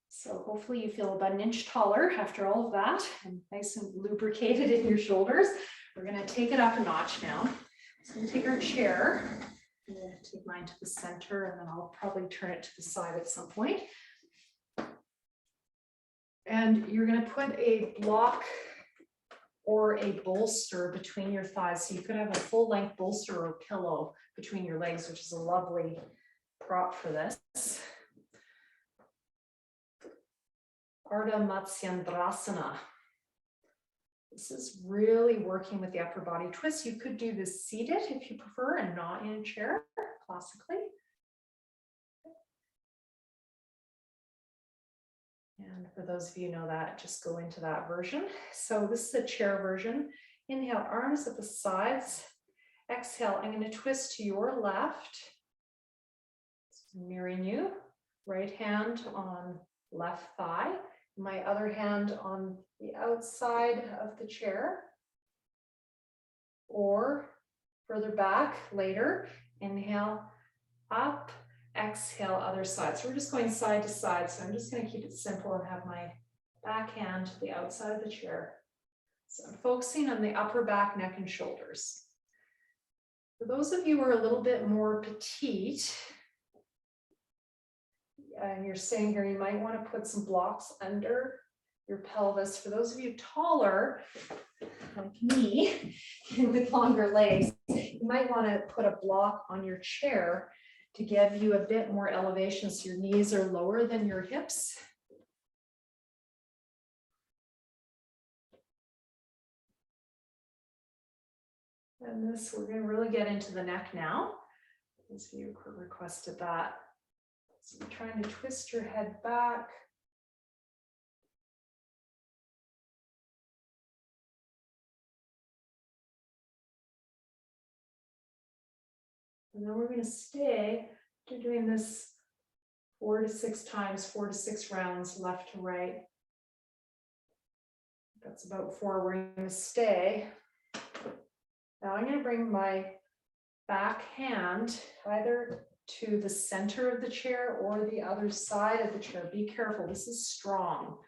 So hopefully you feel about an inch taller after all of that and nice and lubricated in your shoulders. We're going to take it up a notch now. So I'm going to take our chair. I'm going to take mine to the center and then I'll probably turn it to the side at some point. And you're going to put a block or a bolster between your thighs. So you could have a full length bolster or pillow between your legs, which is a lovely prop for this. Ardha Matsyendrasana. This is really working with the upper body twist. You could do this seated if you prefer and not in a chair, classically. And for those of you who know that, just go into that version. So this is the chair version. Inhale, arms at the sides. Exhale, I'm going to twist to your left. Mirroring you. Right hand on left thigh. My other hand on the outside of the chair. Or further back later. Inhale, up. Exhale, other side. So we're just going side to side. So I'm just going to keep it simple and have my back hand to the outside of the chair. So I'm focusing on the upper back, neck, and shoulders. For those of you who are a little bit more petite, and you're sitting here, you might want to put some blocks under your pelvis. For those of you taller, like me, with longer legs, you might want to put a block on your chair to give you a bit more elevation so your knees are lower than your hips. And this, we're going to really get into the neck now. Those of you who requested that. So you're trying to twist your head back. And then we're going to stay to doing this 4 to 6 times, 4 to 6 rounds, left to right. That's about 4. We're going to stay. Now I'm going to bring my back hand either to the center of the chair or the other side of the chair. Be careful, this is strong.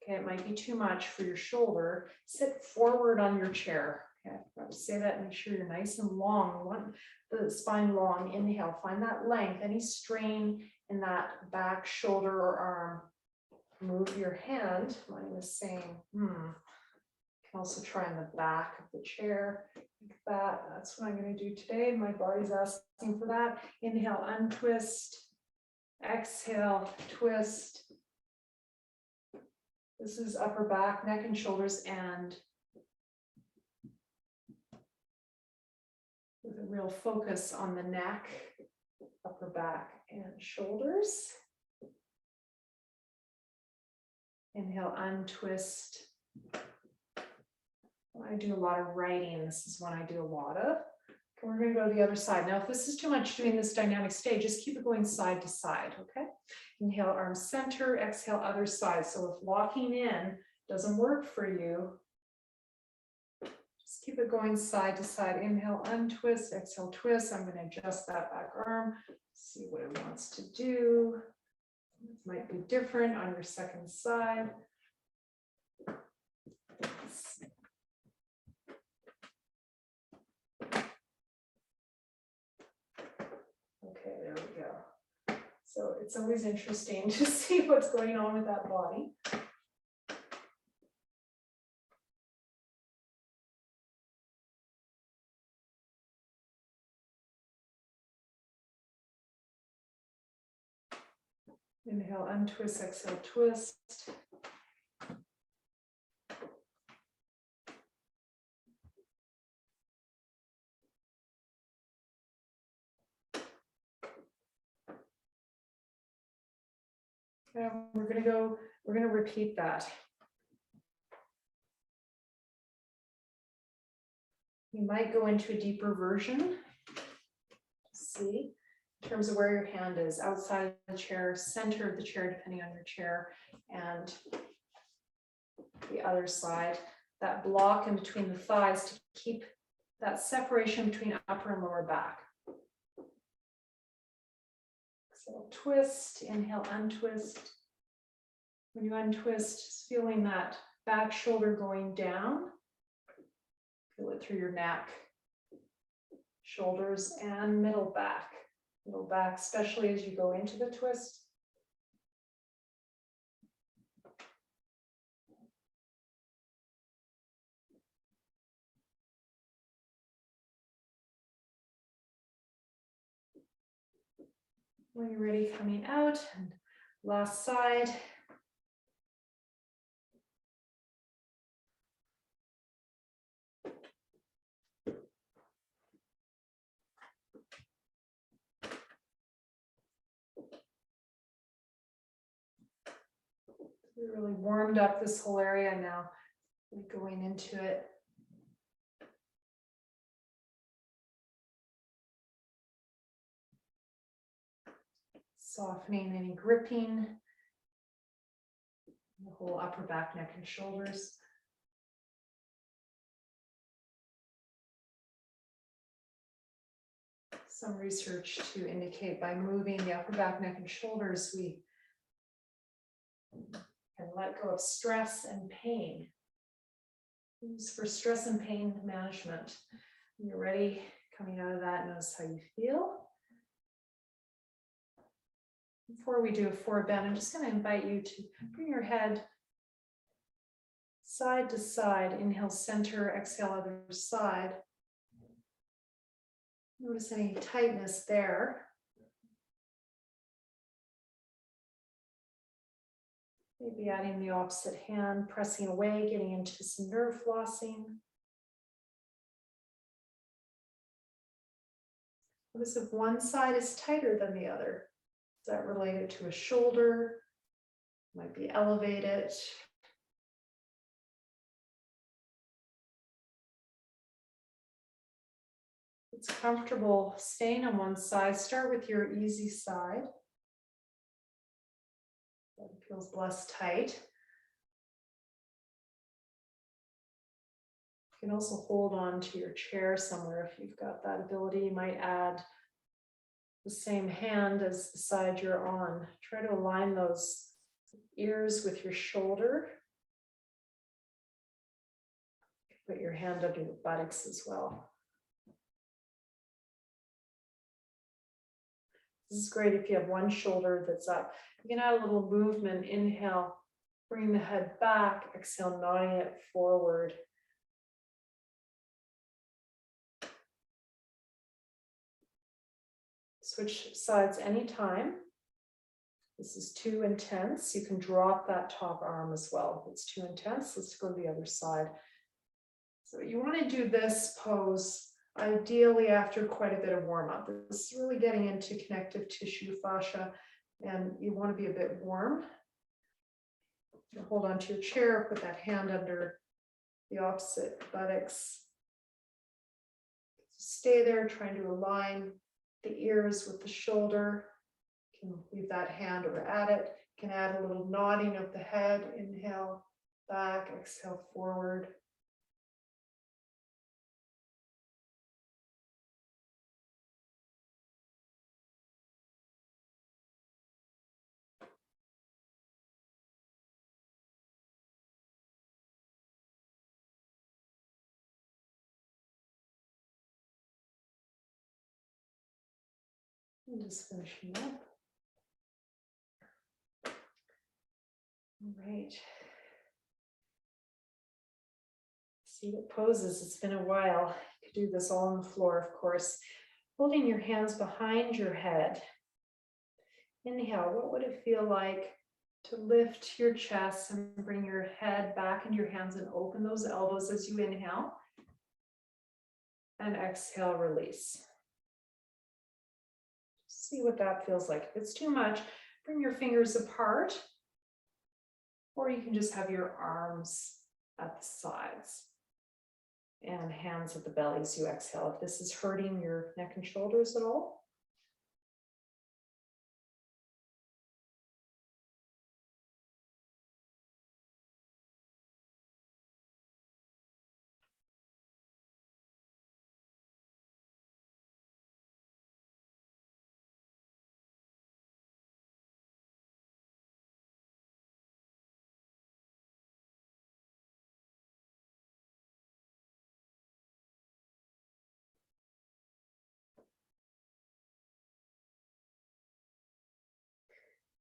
Okay, it might be too much for your shoulder. Sit forward on your chair. Okay, I'll say that, make sure you're nice and long. You want the spine long. Inhale, find that length, any strain in that back, shoulder, or arm. Move your hand. Mine is saying, You can also try on the back of the chair, like that. That's what I'm going to do today. My body's asking for that. Inhale, untwist. Exhale, twist. This is upper back, neck and shoulders, and with a real focus on the neck, upper back, and shoulders. Inhale, untwist. I do a lot of writing. This is one I do a lot of. Okay, we're going to go to the other side. Now, if this is too much doing this dynamic stay, just keep it going side to side, okay? Inhale, arm center, exhale, other side. So if locking in doesn't work for you, just keep it going side to side. Inhale, untwist, exhale, twist. I'm going to adjust that back arm, see what it wants to do. It might be different on your second side. Okay, there we go. So it's always interesting to see what's going on with that body. Inhale, untwist, exhale, twist. Okay, we're going to repeat that. You might go into a deeper version. See, in terms of where your hand is, outside of the chair, center of the chair, depending on your chair, and the other side. That block in between the thighs to keep that separation between upper and lower back. So twist, inhale, untwist. When you untwist, just feeling that back shoulder going down. Feel it through your neck, shoulders, and middle back. Middle back, especially as you go into the twist. When you're ready, coming out, and last side. We really warmed up this whole area now. We're going into it. Softening any gripping, the whole upper back, neck, and shoulders. Some research to indicate by moving the upper back, neck, and shoulders, we can let go of stress and pain. Use for stress and pain management. When you're ready, coming out of that, notice how you feel. Before we do a forward bend, I'm just going to invite you to bring your head side to side. Inhale, center, exhale, other side. Notice any tightness there. Maybe adding the opposite hand, pressing away, getting into some nerve flossing. Notice if one side is tighter than the other. Is that related to a shoulder? Might be elevated. it's comfortable staying on one side, start with your easy side. That feels less tight. You can also hold on to your chair somewhere if you've got that ability. You might add the same hand as the side you're on. Try to align those ears with your shoulder. Put your hand under your buttocks as well. This is great if you have one shoulder that's up. You can add a little movement. Inhale, bring the head back. Exhale, nodding it forward. Switch sides anytime. This is too intense. You can drop that top arm as well. If it's too intense, let's go to the other side. So you want to do this pose ideally after quite a bit of warm up. This is really getting into connective tissue fascia, and you want to be a bit warm. You hold on to your chair, put that hand under the opposite buttocks. Stay there, trying to align the ears with the shoulder. You can leave that hand or add it. You can add a little nodding of the head. Inhale, back, exhale, forward. And just finishing up. All right. See what poses. It's been a while. You could do this all on the floor, of course. Holding your hands behind your head. Inhale, what would it feel like to lift your chest and bring your head back into your hands and open those elbows as you inhale? And exhale, release. See what that feels like. If it's too much, bring your fingers apart, or you can just have your arms at the sides and hands at the belly as you exhale. If this is hurting your neck and shoulders at all.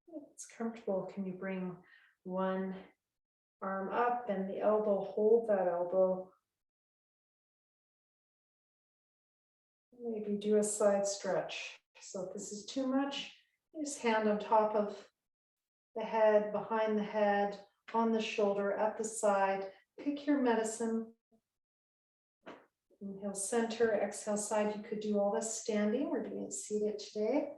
If it's comfortable, can you bring one arm up and the elbow, hold that elbow. Maybe do a side stretch. So if this is too much, just hand on top of the head, behind the head, on the shoulder, at the side. Pick your medicine. Inhale, center, exhale, side. You could do all this standing. We're doing it seated today.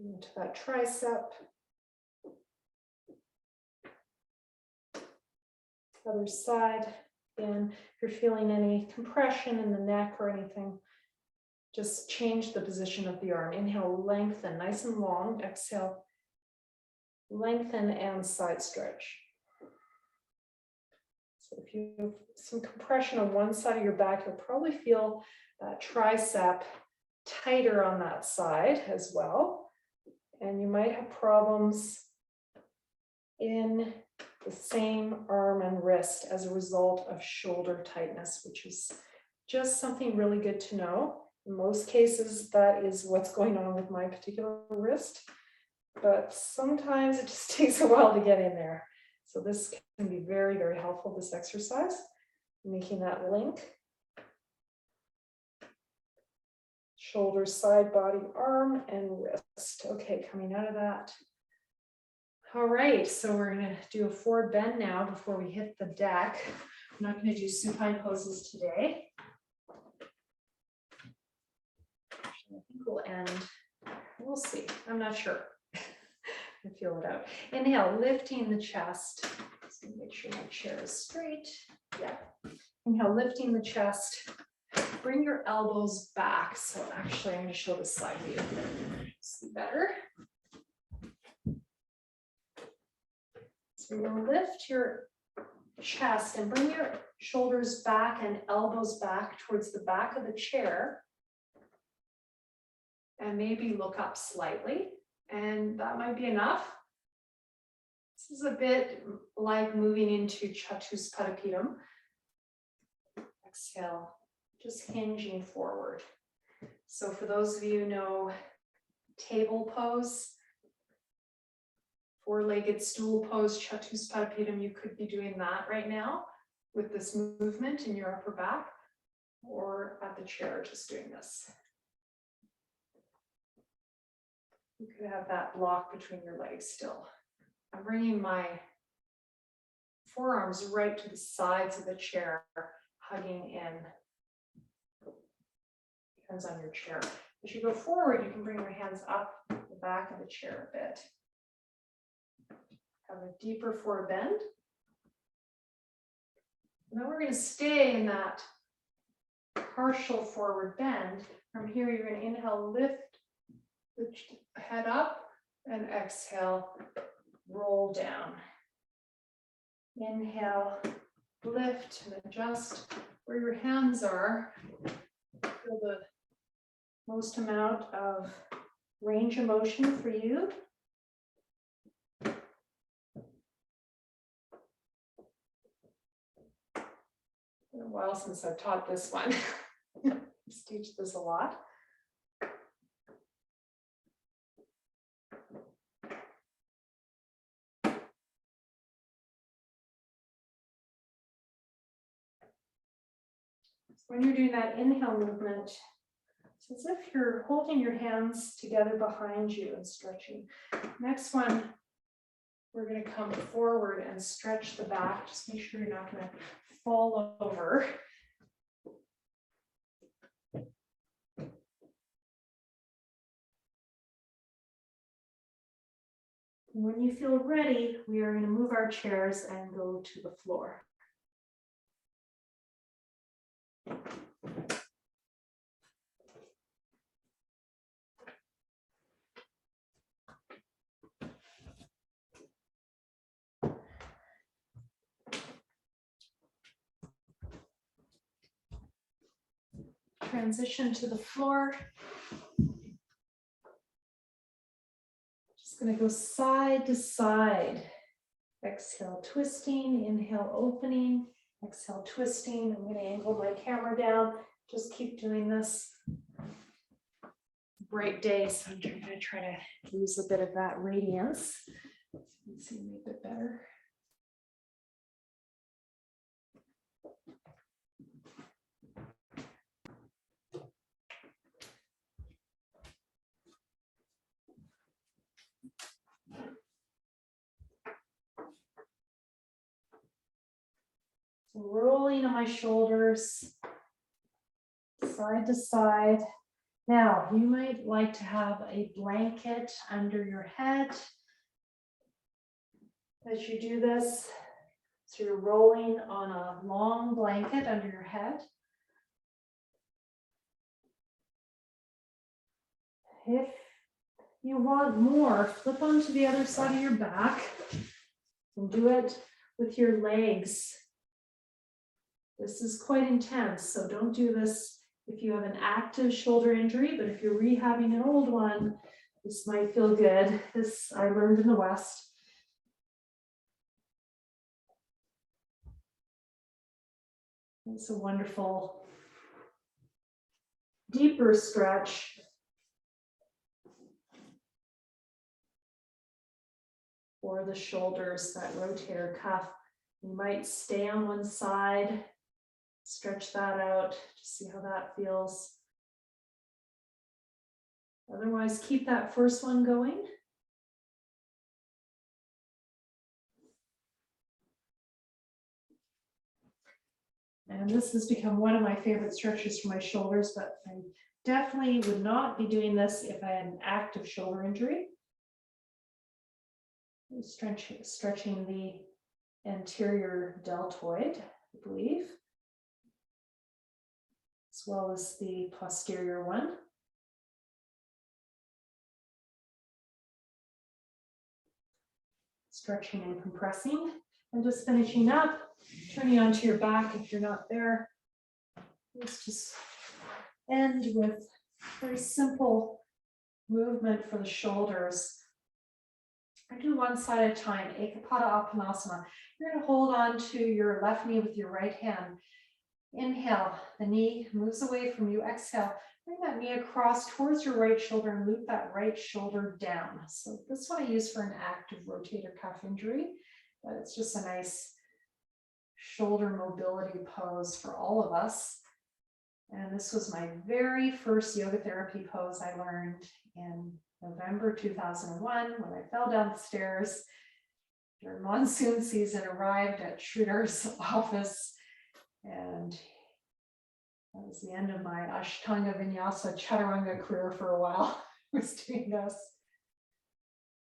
Get into that tricep. Other side. Again, if you're feeling any compression in the neck or anything, just change the position of the arm. Inhale, lengthen, nice and long. Exhale, lengthen and side stretch. So if you have some compression on one side of your back, you'll probably feel that tricep tighter on that side as well. And you might have problems in the same arm and wrist as a result of shoulder tightness, which is just something really good to know. In most cases, that is what's going on with my particular wrist, but sometimes it just takes a while to get in there. So this can be very, very helpful, this exercise, making that link. Shoulder, side, body, arm, and wrist. Okay, coming out of that. All right, so we're going to do a forward bend now before we hit the deck. I'm not going to do supine poses today. I think we'll end, we'll see, I'm not sure. and feel it out. Inhale, lifting the chest. Just gonna make sure my chair is straight. Yeah. Inhale, lifting the chest. Bring your elbows back. So actually, I'm going to show this side view. See better. So you're going to lift your chest and bring your shoulders back and elbows back towards the back of the chair. And maybe look up slightly. And that might be enough. This is a bit like moving into Chatuspadapidam. Exhale, just hinging forward. So for those of you who know table pose, four-legged stool pose, Chatuspadapidam, you could be doing that right now with this movement in your upper back, or at the chair, just doing this. You could have that block between your legs still. I'm bringing my forearms right to the sides of the chair, hugging in. Depends on your chair. As you go forward, you can bring your hands up the back of the chair a bit. Have a deeper forward bend. And then we're going to stay in that partial forward bend. From here, you're going to inhale, lift the head up, and exhale, roll down. Inhale, lift and adjust where your hands are. Feel the most amount of range of motion for you. It's been a while since I've taught this one. I teach this a lot. When you're doing that inhale movement, it's as if you're holding your hands together behind you and stretching. Next one, we're going to come forward and stretch the back. Just make sure you're not going to fall over. And when you feel ready, we are going to move our chairs and go to the floor. Transition to the floor. Just going to go side to side. Exhale, twisting. Inhale, opening. Exhale, twisting. I'm going to angle my camera down. Just keep doing this. Bright day, so I'm going to try to lose a bit of that radiance. So you can see me a bit better. Rolling on my shoulders, side to side. Now, you might like to have a blanket under your head as you do this. So you're rolling on a long blanket under your head. If you want more, flip onto the other side of your back and do it with your legs. This is quite intense, so don't do this if you have an active shoulder injury, but if you're rehabbing an old one, this might feel good. This I learned in the West. It's a wonderful, deeper stretch for the shoulders, that rotator cuff. You might stay on one side. Stretch that out to see how that feels. Otherwise, keep that first one going. And this has become one of my favorite stretches for my shoulders, but I definitely would not be doing this if I had an active shoulder injury. Stretching the anterior deltoid, I believe, as well as the posterior one. Stretching and compressing, and just finishing up, turning onto your back if you're not there. Let's just end with very simple movement for the shoulders. I do one side at a time, Ekapada Apanasana. You're going to hold on to your left knee with your right hand. Inhale, the knee moves away from you. Exhale, bring that knee across towards your right shoulder and loop that right shoulder down. So this one I use for an active rotator cuff injury, but it's just a nice shoulder mobility pose for all of us. And this was my very first yoga therapy pose I learned in November 2001 when I fell down the stairs during monsoon season, arrived at Schroeder's office, and that was the end of my Ashtanga Vinyasa Chaturanga career for a while. I was doing this,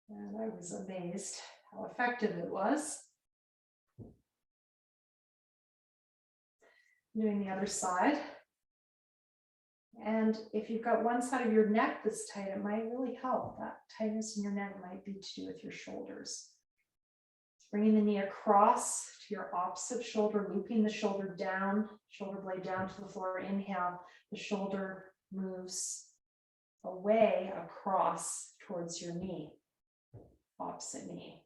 and I was amazed how effective it was. Doing the other side. And if you've got one side of your neck that's tight, it might really help. That tightness in your neck might be to do with your shoulders. Bringing the knee across to your opposite shoulder, looping the shoulder down, shoulder blade down to the floor. Inhale, the shoulder moves away across towards your knee, opposite knee.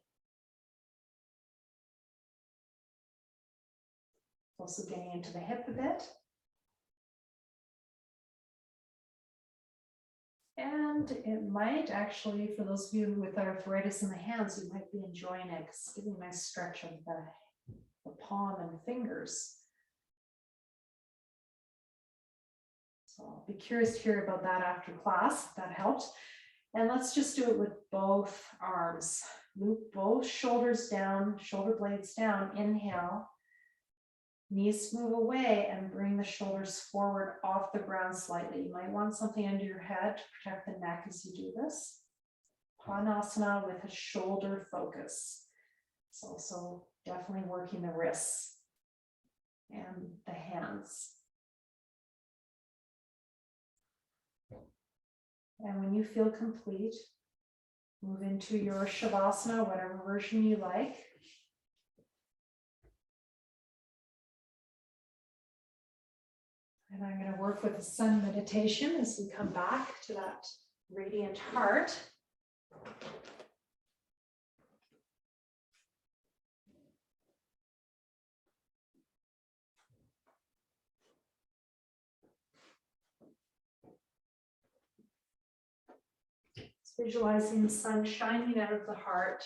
Also getting into the hip a bit. And it might actually, for those of you with arthritis in the hands, you might be enjoying it. It's giving a nice stretch of the palm and fingers. So I'll be curious to hear about that after class, if that helped. And let's just do it with both arms. Loop both shoulders down, shoulder blades down. Inhale. Knees move away and bring the shoulders forward off the ground slightly. You might want something under your head to protect the neck as you do this. Panasana with a shoulder focus. It's also definitely working the wrists and the hands. And when you feel complete, move into your Shavasana, whatever version you like. And I'm going to work with the sun meditation as we come back to that radiant heart. It's visualizing the sun shining out of the heart.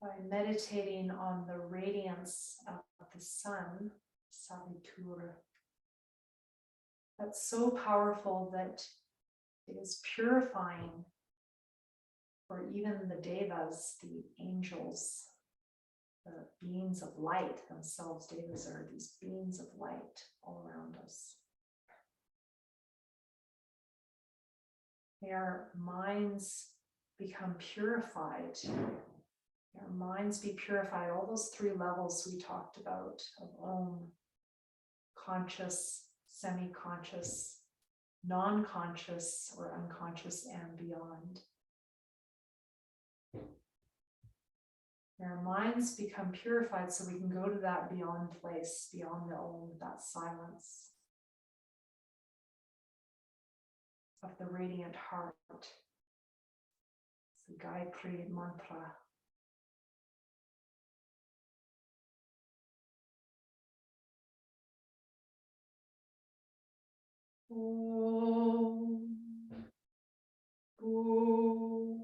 By meditating on the radiance of the sun, Savitur. That's so powerful that it is purifying for even the devas, the angels, the beings of light themselves. Devas are these beings of light all around us. Their minds become purified. Their minds be purified. All those three levels we talked about of Om, conscious, semi-conscious, non-conscious or unconscious, and beyond. Their minds become purified so we can go to that beyond place, beyond the Om, that silence of the radiant heart. It's the Gayatri mantra. Om. Om.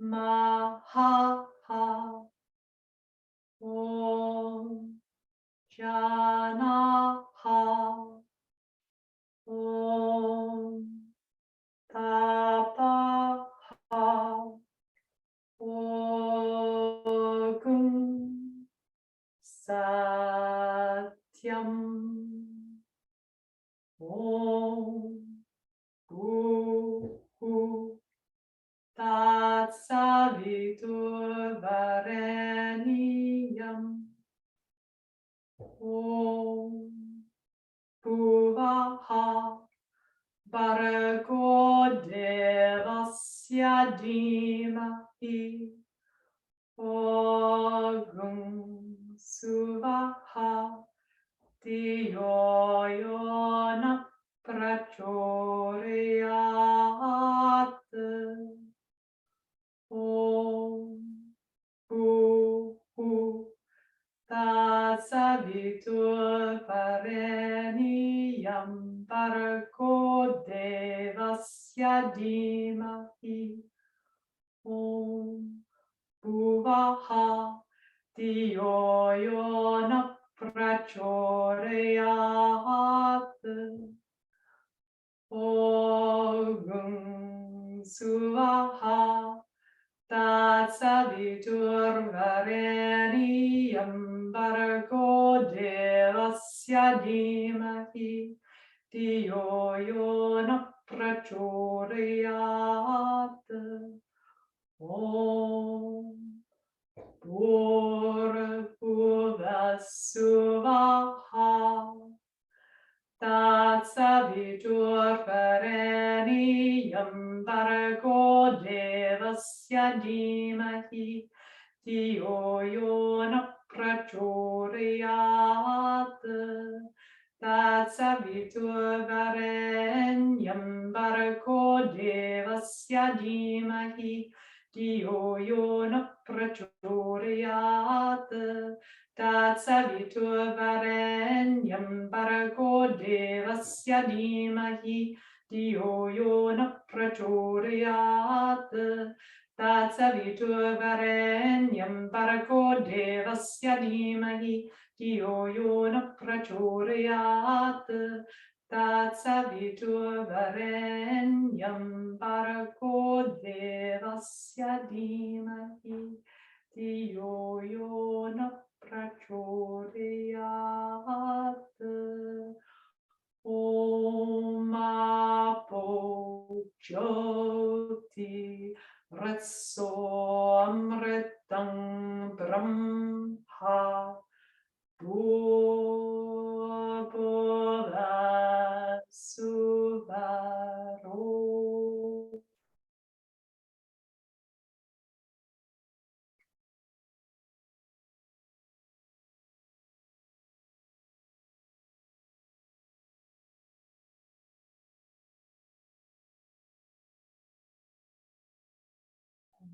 Maha Om Janaha Om Tapaha Ogum Satyam Om Gu Tat Savitur Vareniyam Om Bhuvaha Bhargo Devasya Dhimahi Ogum Suvaha Dhiyo Yona Prachodayat Om Bhu Tatsavitur Vareniyam Bhargo Devasya Dhimahi Om Bhuvaha Dhiyo Yona Prachodayat Ogum Suvaha Tatsavitur Vareniyam Bhargo Devasya Dhimahi Dhiyo Yona Prachodayat Om Bhurvasuvaha Tatsavitur Vareniyam Bhargo Devasya Dhimahi Dhiyo Yona Prachodayat Tatsavitur Vareniyam Bhargo Devasya Dhimahi Dhiyo Yona Prachodayat Tatsavitur Vareniyam Bhargo Devasya Dhimahi Dhiyo Yona Prachodayat Tatsavitur Vareniyam Bhargo Devasya Dhimahi Dhiyo Yona Prachodayat Tatsavitur Vareniyam Bhargo Devasya Dhimahi Dhiyo Yona Prachodayat Om Apo Jyoti Ratso Amritam Brahma Bhuva Suvaro.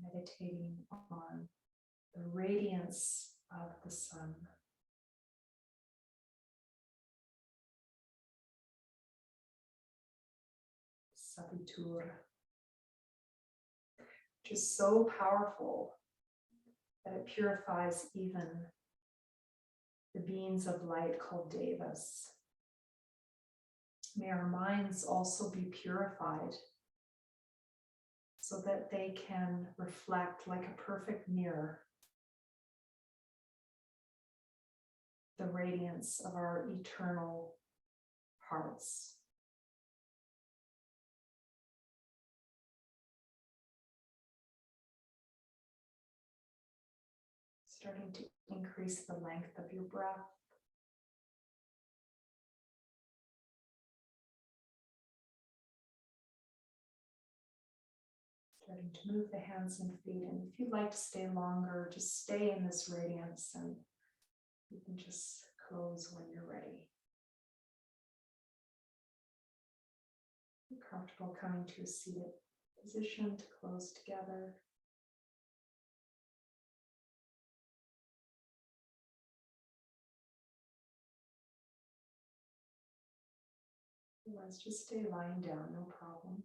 Meditating on the radiance of the sun. Savitur, which is so powerful that it purifies even the beings of light called devas. May our minds also be purified so that they can reflect like a perfect mirror the radiance of our eternal hearts. Starting to increase the length of your breath. Starting to move the hands and feet. And if you'd like to stay longer, just stay in this radiance and you can just close when you're ready. You're comfortable coming to a seated position to close together. Otherwise, just stay lying down, no problem.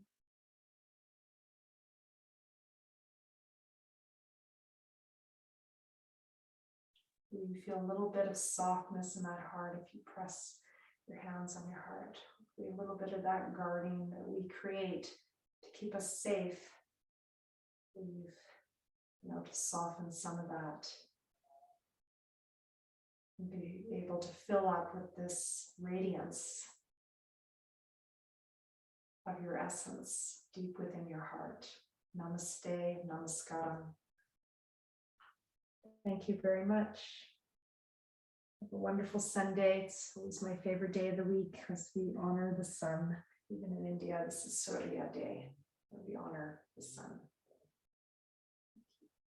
You feel a little bit of softness in that heart if you press your hands on your heart. A little bit of that guarding that we create to keep us safe. We've, to soften some of that. And be able to fill up with this radiance of your essence deep within your heart. Namaste, namaskaram. Thank you very much. Have a wonderful Sunday. It's always my favorite day of the week as we honor the sun. Even in India, this is Surya Day, where we honor the sun.